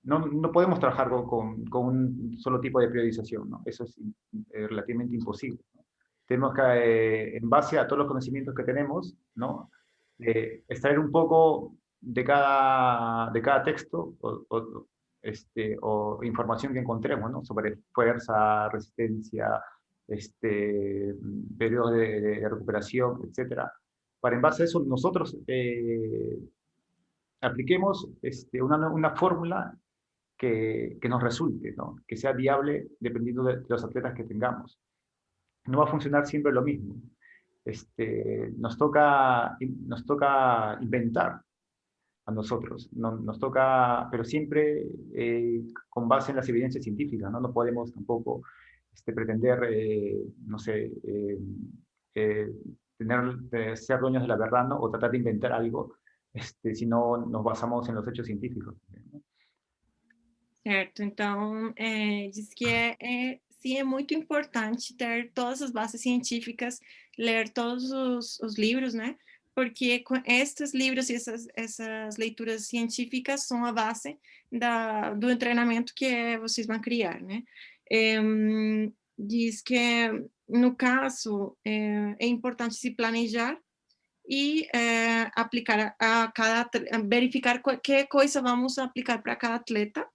no podemos trabajar con un solo tipo de periodización, ¿no? Eso es relativamente imposible, ¿no? Tenemos que, en base a todos los conocimientos que tenemos, ¿no?, extraer un poco de cada texto o información que encontremos, ¿no?, sobre fuerza, resistencia, periodos de recuperación, etcétera, para en base a eso nosotros apliquemos una fórmula que nos resulte, ¿no?, que sea viable dependiendo de los atletas que tengamos. No va a funcionar siempre lo mismo. nos toca inventar a nosotros, nos toca, pero siempre con base en las evidencias científicas, ¿no? No podemos tampoco pretender, no sé, ser dueños de la verdad, ¿no? O tratar de inventar algo, si no nos basamos en los hechos científicos, ¿no? Certo, então diz que sim, é muito importante ter todas as bases científicas, ler todos os livros, né? Porque com estes livros e essas leituras científicas são a base do treinamento que vocês vão criar, né? Diz que, no caso, é importante se planejar e aplicar verificar que coisa vamos aplicar para cada atleta,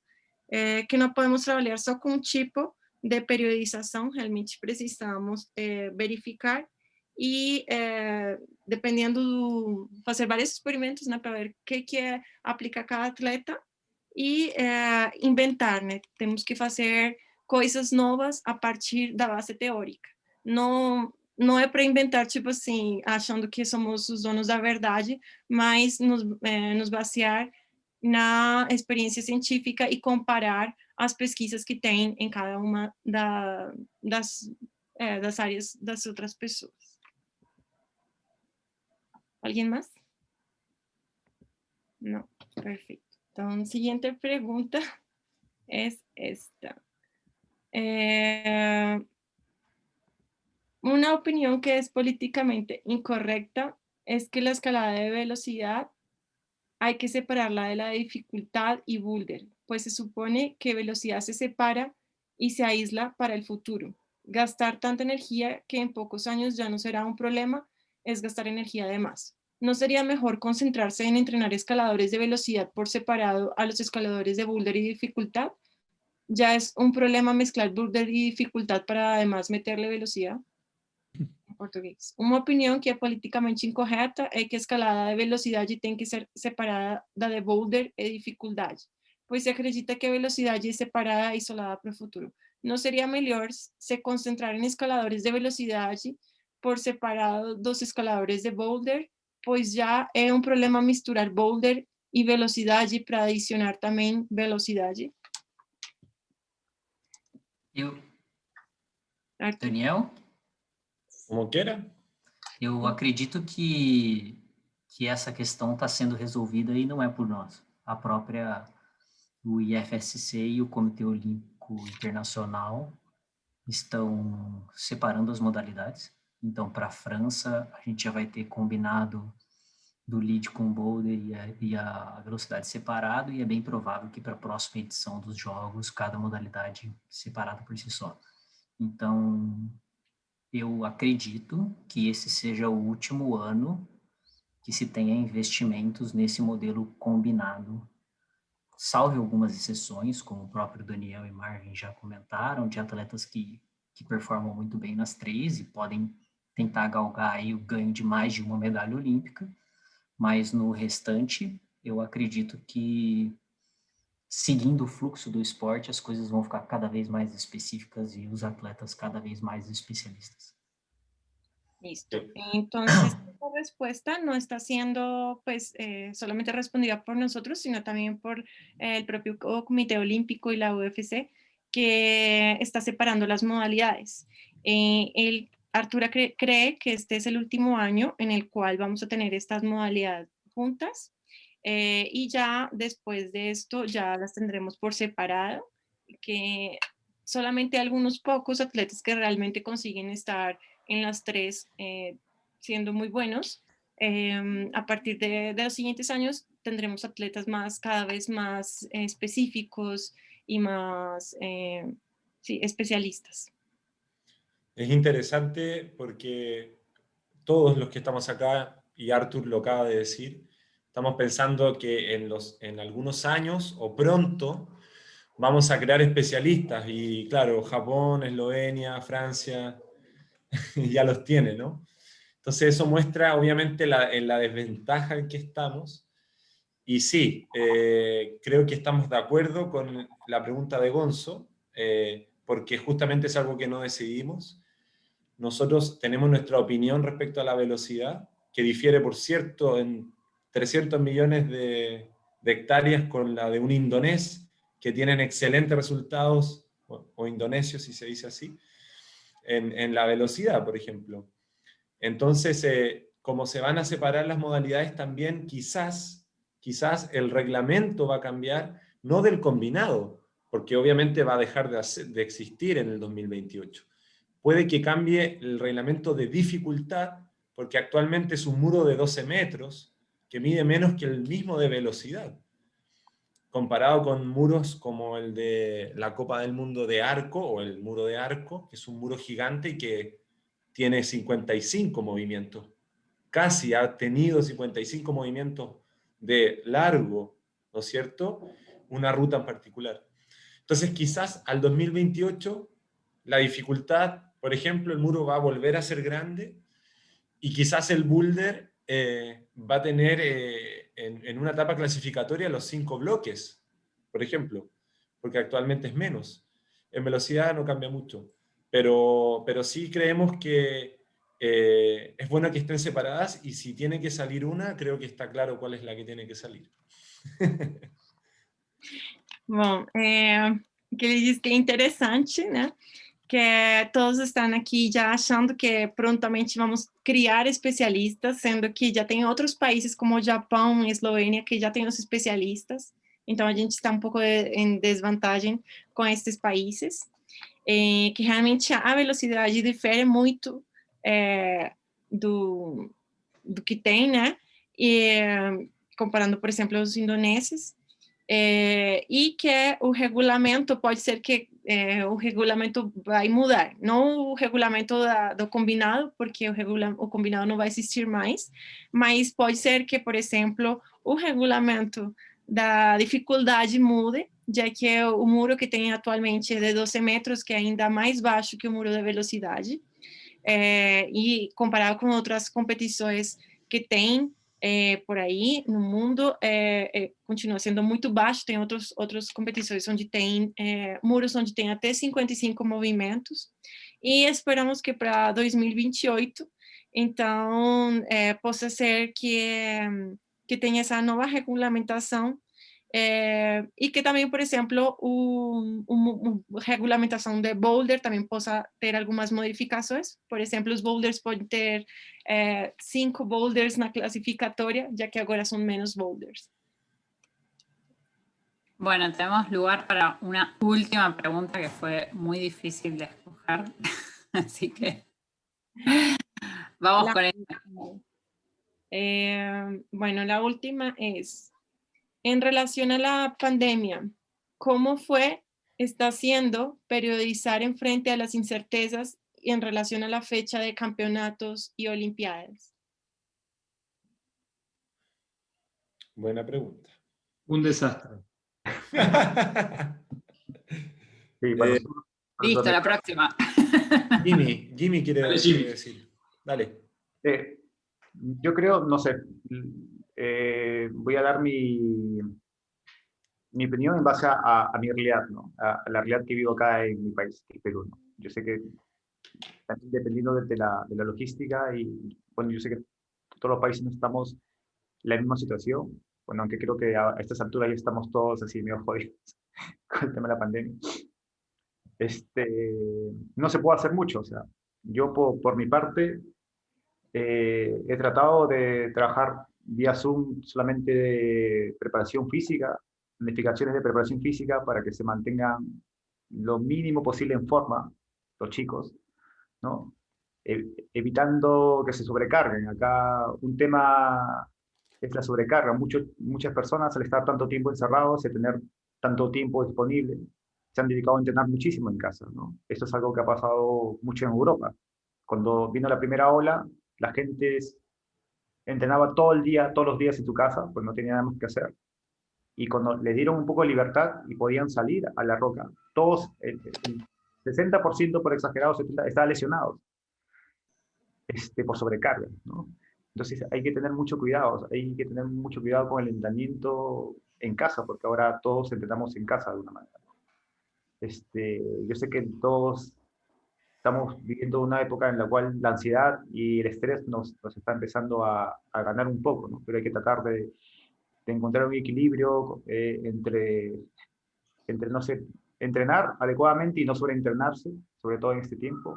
que não podemos trabalhar só com um tipo de periodização, realmente precisamos verificar e, dependendo, fazer vários experimentos, né, para ver o que aplica cada atleta e inventar, né? Temos que fazer coisas novas a partir da base teórica. Não é para inventar, tipo assim, achando que somos os donos da verdade, mas nos basear na experiência científica e comparar as pesquisas que tem em cada uma das áreas das outras pessoas. Alguém mais? Não, perfeito. Então, siguiente pergunta é esta. Una opinión que es políticamente incorrecta es que la escalada de velocidad hay que separarla de la dificultad y boulder, pues se supone que velocidad se separa y se aísla para el futuro. Gastar tanta energía que en pocos años ya no será un problema es gastar energía de más. ¿No sería mejor concentrarse en entrenar escaladores de velocidad por separado a los escaladores de boulder y dificultad? ¿Ya es un problema mezclar boulder y dificultad para además meterle velocidad? Em português. Uma opinião que é politicamente incorreta é que a escalada de velocidade tem que ser separada da de boulder e dificuldade, pois se acredita que a velocidade é separada e isolada para o futuro. Não seria melhor se concentrar em escaladores de velocidade por separado dos escaladores de boulder, pois já é um problema misturar boulder e velocidade para adicionar também velocidade? Daniel? Como quiera. Eu acredito que essa questão está sendo resolvida e não é por nós. O IFSC e o Comitê Olímpico Internacional estão separando as modalidades. Então, para a França, a gente já vai ter combinado do lead com o boulder e a velocidade separado, e é bem provável que para a próxima edição dos Jogos, cada modalidade separada por si só. Então, eu acredito que esse seja o último ano que se tenha investimentos nesse modelo combinado, salve algumas exceções, como o próprio Daniel e Marvin já comentaram, de atletas que performam muito bem nas três e podem tentar galgar aí o ganho de mais de uma medalha olímpica, mas no restante, eu acredito que, seguindo o fluxo do esporte, as coisas vão ficar cada vez mais específicas e os atletas cada vez mais especialistas. Listo. Entonces, esta respuesta no está siendo pues solamente respondida por nosotros, sino también por el propio Comité Olímpico y la UFC, que está separando las modalidades. Artura cree que este es el último año en el cual vamos a tener estas modalidades juntas, y ya después de esto ya las tendremos por separado, que solamente algunos pocos atletas que realmente consiguen estar en las tres siendo muy buenos. A partir de los siguientes años tendremos atletas cada vez más específicos y más especialistas. Es interesante porque todos los que estamos acá, y Artur lo acaba de decir, estamos pensando que en algunos años o pronto vamos a crear especialistas, y claro, Japón, Eslovenia, Francia, ya los tiene, ¿no? Entonces eso muestra obviamente en la desventaja en que estamos, y sí, creo que estamos de acuerdo con la pregunta de Gonzo, porque justamente es algo que no decidimos, nosotros tenemos nuestra opinión respecto a la velocidad, que difiere, por cierto, en 300 millones de hectáreas con la de un indonés, que tienen excelentes resultados, o indonesios, si se dice así, en la velocidad, por ejemplo. Entonces, como se van a separar las modalidades también, quizás el reglamento va a cambiar, no del combinado, porque obviamente va a dejar de existir en el 2028. Puede que cambie el reglamento de dificultad, porque actualmente es un muro de 12 metros, que mide menos que el mismo de velocidad, comparado con muros como el de la Copa del Mundo de Arco, o el muro de Arco, que es un muro gigante y que tiene 55 movimientos. Casi ha tenido 55 movimientos de largo, ¿no es cierto? Una ruta en particular. Entonces, quizás al 2028, la dificultad, por ejemplo, el muro va a volver a ser grande, y quizás el boulder va a tener en una etapa clasificatoria los 5 bloques, por ejemplo, porque actualmente es menos. En velocidad no cambia mucho, pero sí creemos que es bueno que estén separadas, y si tiene que salir una, creo que está claro cuál es la que tiene que salir. Bom, que ele diz que é interessante, né? Que todos estão aqui já achando que prontamente vamos criar especialistas, sendo que já tem outros países como o Japão e Eslovênia que já têm os especialistas. Então, a gente está um pouco em desvantagem com esses países, que realmente a velocidade difere muito do que tem, né? E, comparando, por exemplo, os indoneses, e que o regulamento pode ser que o regulamento vai mudar, não o regulamento do combinado, porque o combinado não vai existir mais, mas pode ser que, por exemplo, o regulamento da dificuldade mude, já que o muro que tem atualmente é de 12 metros, que é ainda mais baixo que o muro de velocidade, e comparado com outras competições que tem por aí no mundo, continua sendo muito baixo. Tem outras competições onde tem muros onde tem até 55 movimentos, e esperamos que para 2028, então, possa ser que tenha essa nova regulamentação, e que também, por exemplo, a regulamentação de boulder também possa ter algumas modificações. Por exemplo, os boulders podem ter 5 boulders na clasificatória, já que agora são menos boulders. Bueno, tenemos lugar para una última pregunta que fue muy difícil de escoger, así que vamos con ella. Bueno, la última es, en relación a la pandemia, ¿cómo está siendo periodizar en frente a las incertezas y en relación a la fecha de campeonatos y olimpiadas? Buena pregunta. Un desastre. Sí, Listo, la próxima. Jimmy quiere decir. Dale. Yo creo, no sé, voy a dar mi opinión en base a mi realidad, ¿no? A la realidad que vivo acá en mi país, que es Perú, ¿no? Yo sé que también dependiendo de la logística, y bueno, yo sé que todos los países no estamos en la misma situación, bueno, aunque creo que a estas alturas ya estamos todos así medio jodidos con el tema de la pandemia. No se puede hacer mucho, o sea, yo por mi parte he tratado de trabajar vía Zoom solamente de preparación física, planificaciones de preparación física para que se mantengan lo mínimo posible en forma los chicos, ¿no? Evitando que se sobrecarguen. Acá un tema es la sobrecarga. Muchas personas, al estar tanto tiempo encerrados y tener tanto tiempo disponible, se han dedicado a entrenar muchísimo en casa, ¿no? Esto es algo que ha pasado mucho en Europa. Cuando vino la primera ola, la gente entrenaba todo el día, todos los días en su casa, pues no tenía nada más que hacer. Y cuando le dieron un poco de libertad y podían salir a la roca, todos, el 60% por exagerado, 70%, estaban lesionados por sobrecarga, ¿no? Entonces hay que tener mucho cuidado con el entrenamiento en casa, porque ahora todos entrenamos en casa de una manera. Yo sé que todos estamos viviendo una época en la cual la ansiedad y el estrés nos está empezando a ganar un poco, ¿no? Pero hay que tratar de encontrar un equilibrio entre, no sé, entrenar adecuadamente y no sobreentrenarse, sobre todo en este tiempo.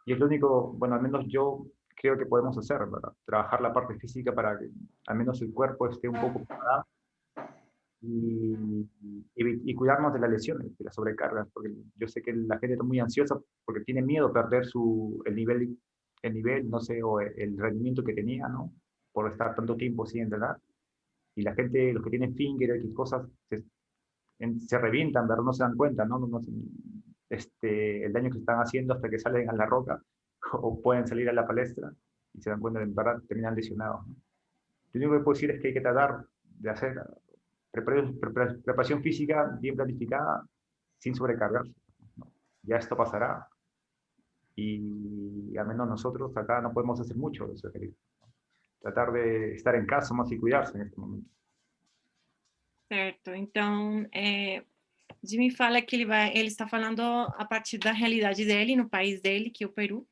Y es lo único, bueno, al menos yo creo que podemos hacer, ¿verdad? Trabajar la parte física para que al menos el cuerpo esté un poco preparado y cuidarnos de las lesiones, de las sobrecargas, porque yo sé que la gente está muy ansiosa porque tiene miedo a perder el nivel, no sé, o el rendimiento que tenía, ¿no? Por estar tanto tiempo sin entrenar. Y la gente, los que tienen finger, X cosas, se revientan, ¿verdad? No se dan cuenta, ¿no? El daño que se están haciendo hasta que salen a la roca o pueden salir a la palestra y se dan cuenta de que en verdad terminan lesionados, ¿no? Lo único que puedo decir es que hay que tratar de hacer preparación física bien planificada sin sobrecargarse, ¿no? Ya esto pasará y al menos nosotros acá no podemos hacer mucho de eso, tratar de estar en casa más y cuidarse en este momento. Certo, então Jimmy fala que ele está falando a partir da realidade dele, no país dele, que é o Peru,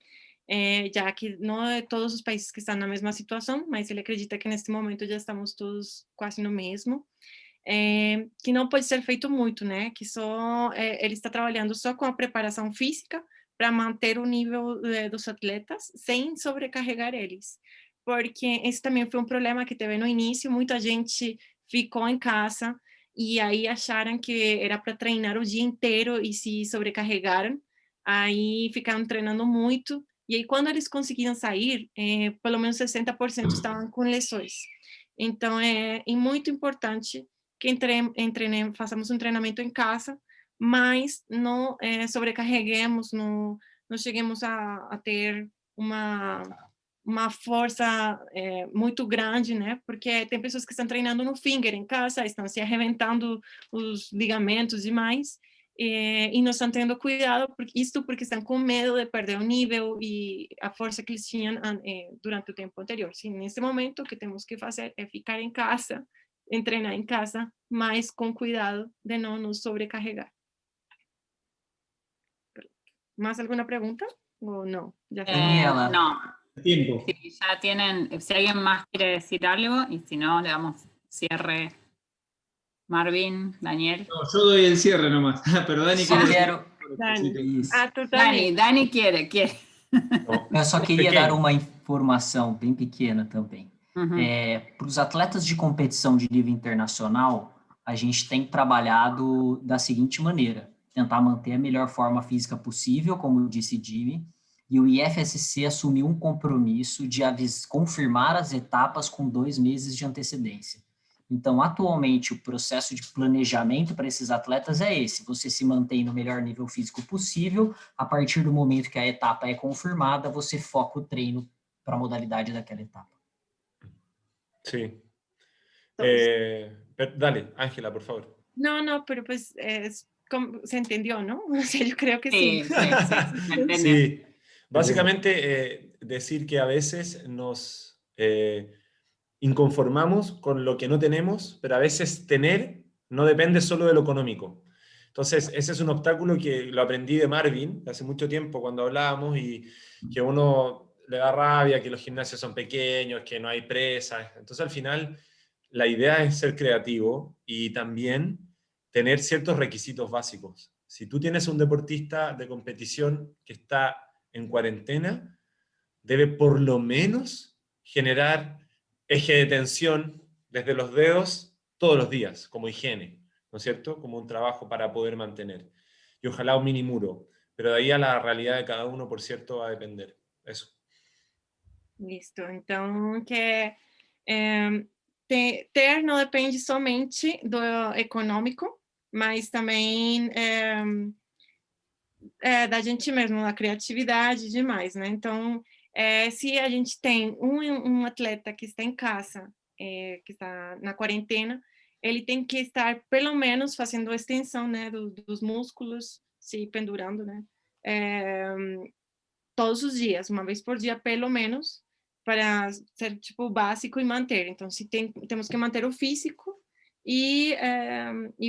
já que não é todos os países que estão na mesma situação, mas ele acredita que neste momento já estamos todos quase no mesmo, que não pode ser feito muito, né, que só ele está trabalhando só com a preparação física para manter o nível dos atletas sem sobrecarregar eles, porque esse também foi um problema que teve no início, muita gente ficou em casa e aí acharam que era para treinar o dia inteiro e se sobrecarregaram, aí ficaram treinando muito, e aí quando eles conseguiram sair, pelo menos 60% estavam com lesões. Então é muito importante que façamos um treinamento em casa, mas não sobrecarreguemos, não cheguemos a ter uma força muito grande, né? Porque tem pessoas que estão treinando no finger em casa, estão se arrebentando os ligamentos demais e não estão tendo cuidado, porque estão com medo de perder o nível e a força que eles tinham durante o tempo anterior. Sim, nesse momento o que temos que fazer é ficar em casa, treinar em casa, mas com cuidado de não nos sobrecarregar. ¿Más alguna pregunta o no? Ya Daniela. No. Tiempo. Si ya tienen, si alguien más quiere decir algo, y si no, le damos cierre. Marvin, Daniel. No, yo doy el cierre nomás, pero Dani Só quiere... quero... Dani. Isso. Ah, tu também. Dani quiere. Eu só queria dar uma informação bem pequena também. Uhum. Para os atletas de competição de nível internacional, a gente tem trabalhado da seguinte maneira: tentar manter a melhor forma física possível, como disse Jimmy, e o IFSC assumiu um compromisso de confirmar as etapas com 2 meses de antecedência. Então, atualmente, o processo de planejamento para esses atletas é esse: você se mantém no melhor nível físico possível, a partir do momento que a etapa é confirmada, você foca o treino para a modalidade daquela etapa. Sí. Dale, Ángela, por favor. No, pero pues se entendió, ¿no? O sea, yo creo que sí. Sí. Básicamente, decir que a veces nos inconformamos con lo que no tenemos, pero a veces tener no depende solo de lo económico. Entonces, ese es un obstáculo que lo aprendí de Marvin hace mucho tiempo cuando hablábamos, y que uno le da rabia que los gimnasios son pequeños, que no hay presas. Entonces, al final, la idea es ser creativo y también tener ciertos requisitos básicos. Si tú tienes un deportista de competición que está en cuarentena, debe por lo menos generar eje de tensión desde los dedos todos los días, como higiene, ¿no es cierto? Como un trabajo para poder mantener. Y ojalá un mini muro, pero de ahí a la realidad de cada uno, por cierto, va a depender. Eso. Listo. Então, ter não depende somente do econômico, mas também da gente mesmo, da criatividade e demais, né? Então, se a gente tem um atleta que está em casa, que está na quarentena, ele tem que estar, pelo menos, fazendo a extensão, né, dos músculos, se pendurando, né? Todos os dias, uma vez por dia, pelo menos, para ser, tipo, básico e manter. Então, temos que manter o físico e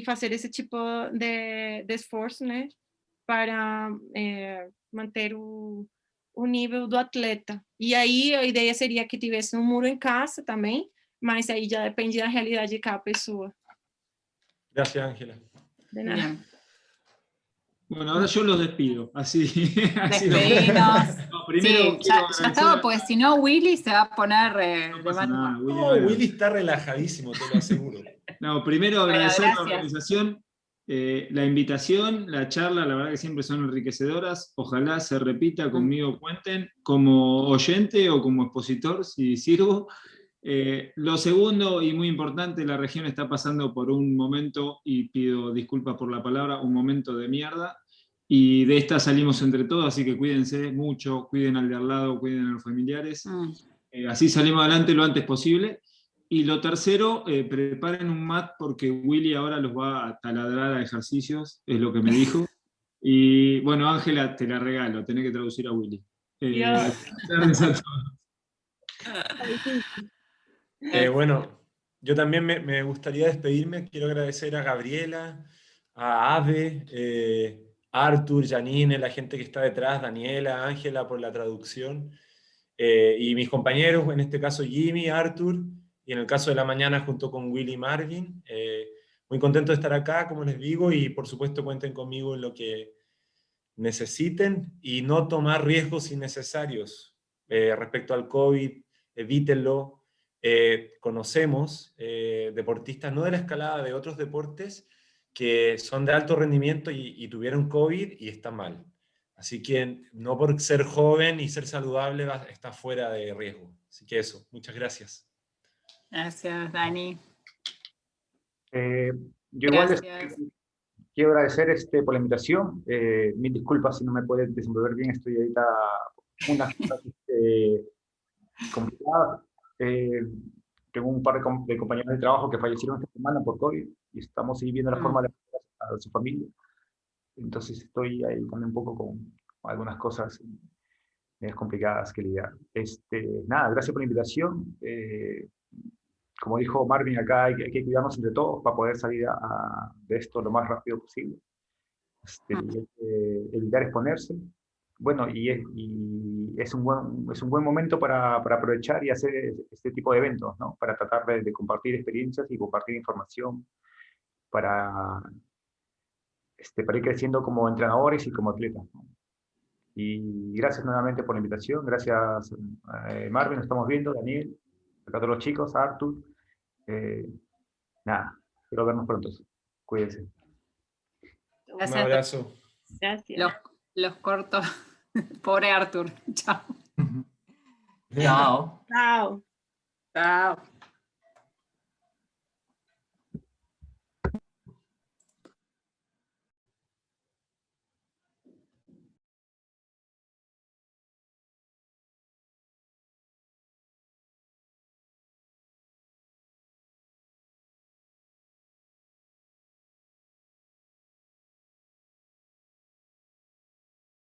fazer esse tipo de esforço, né? para manter o nível do atleta. E aí a ideia seria que tivesse muro em casa também, mas aí já depende da realidade de cada pessoa. Gracias, Ángela. De nada. Bien. Bueno, ahora yo los despido. Así Despedinos. No, primero Sí, ya quiero estaba, agradecer- porque si no, Willy se va a poner No de pasa mal nada, humor. Willy, No, bueno. Willy está relajadísimo, te lo aseguro. No, primero Bueno, agradecer la gracias. organización, la invitación, la charla, la verdad que siempre son enriquecedoras. Ojalá se repita, conmigo cuenten, como oyente o como expositor, si sirvo. Lo segundo, y muy importante, la región está pasando por un momento, y pido disculpas por la palabra, un momento de mierda, y de esta salimos entre todos, así que cuídense mucho, cuiden al de al lado, cuiden a los familiares. Así salimos adelante lo antes posible. Y lo tercero, preparen un mat porque Willy ahora los va a taladrar a ejercicios, es lo que me dijo. Y bueno, Ángela, te la regalo, tenés que traducir a Willy. Dios. Gracias a todos. Bueno, yo también me gustaría despedirme. Quiero agradecer a Gabriela, a Ave, a Arthur, Janine, la gente que está detrás, Daniela, Ángela por la traducción, y mis compañeros, en este caso Jimmy, Arthur, y en el caso de la mañana junto con Willy y Marvin. Muy contento de estar acá, como les digo, y por supuesto cuenten conmigo en lo que necesiten y no tomar riesgos innecesarios respecto al COVID, evítenlo. Conocemos deportistas, no de la escalada, de otros deportes, que son de alto rendimiento y tuvieron COVID y están mal. Así que no por ser joven y ser saludable está fuera de riesgo. Así que eso, muchas gracias. Gracias, Dani. Yo igual Gracias. quiero agradecer por la invitación. Mil disculpas si no me puedes desenvolver bien. Estoy ahorita unas cosas complicadas. Tengo un par de compañeros de trabajo que fallecieron esta semana por COVID y estamos ahí viendo la forma de apoyar a su familia. Entonces estoy ahí también un poco con algunas cosas complicadas que lidiar. Nada, gracias por la invitación. Como dijo Marvin acá, hay que cuidarnos entre todos para poder salir de esto lo más rápido posible. Evitar exponerse. Bueno, y es un buen momento para aprovechar y hacer este tipo de eventos, ¿no? Para tratar de compartir experiencias y compartir información para ir creciendo como entrenadores y como atletas, ¿no? Y gracias nuevamente por la invitación. Gracias, Marvin, nos estamos viendo, Daniel, acá todos los chicos, Arthur. Nada, espero vernos pronto. Cuídense. Gracias. Un abrazo. Gracias. Los corto. Pobre Arthur. Chao. Chao. Chao. Chao.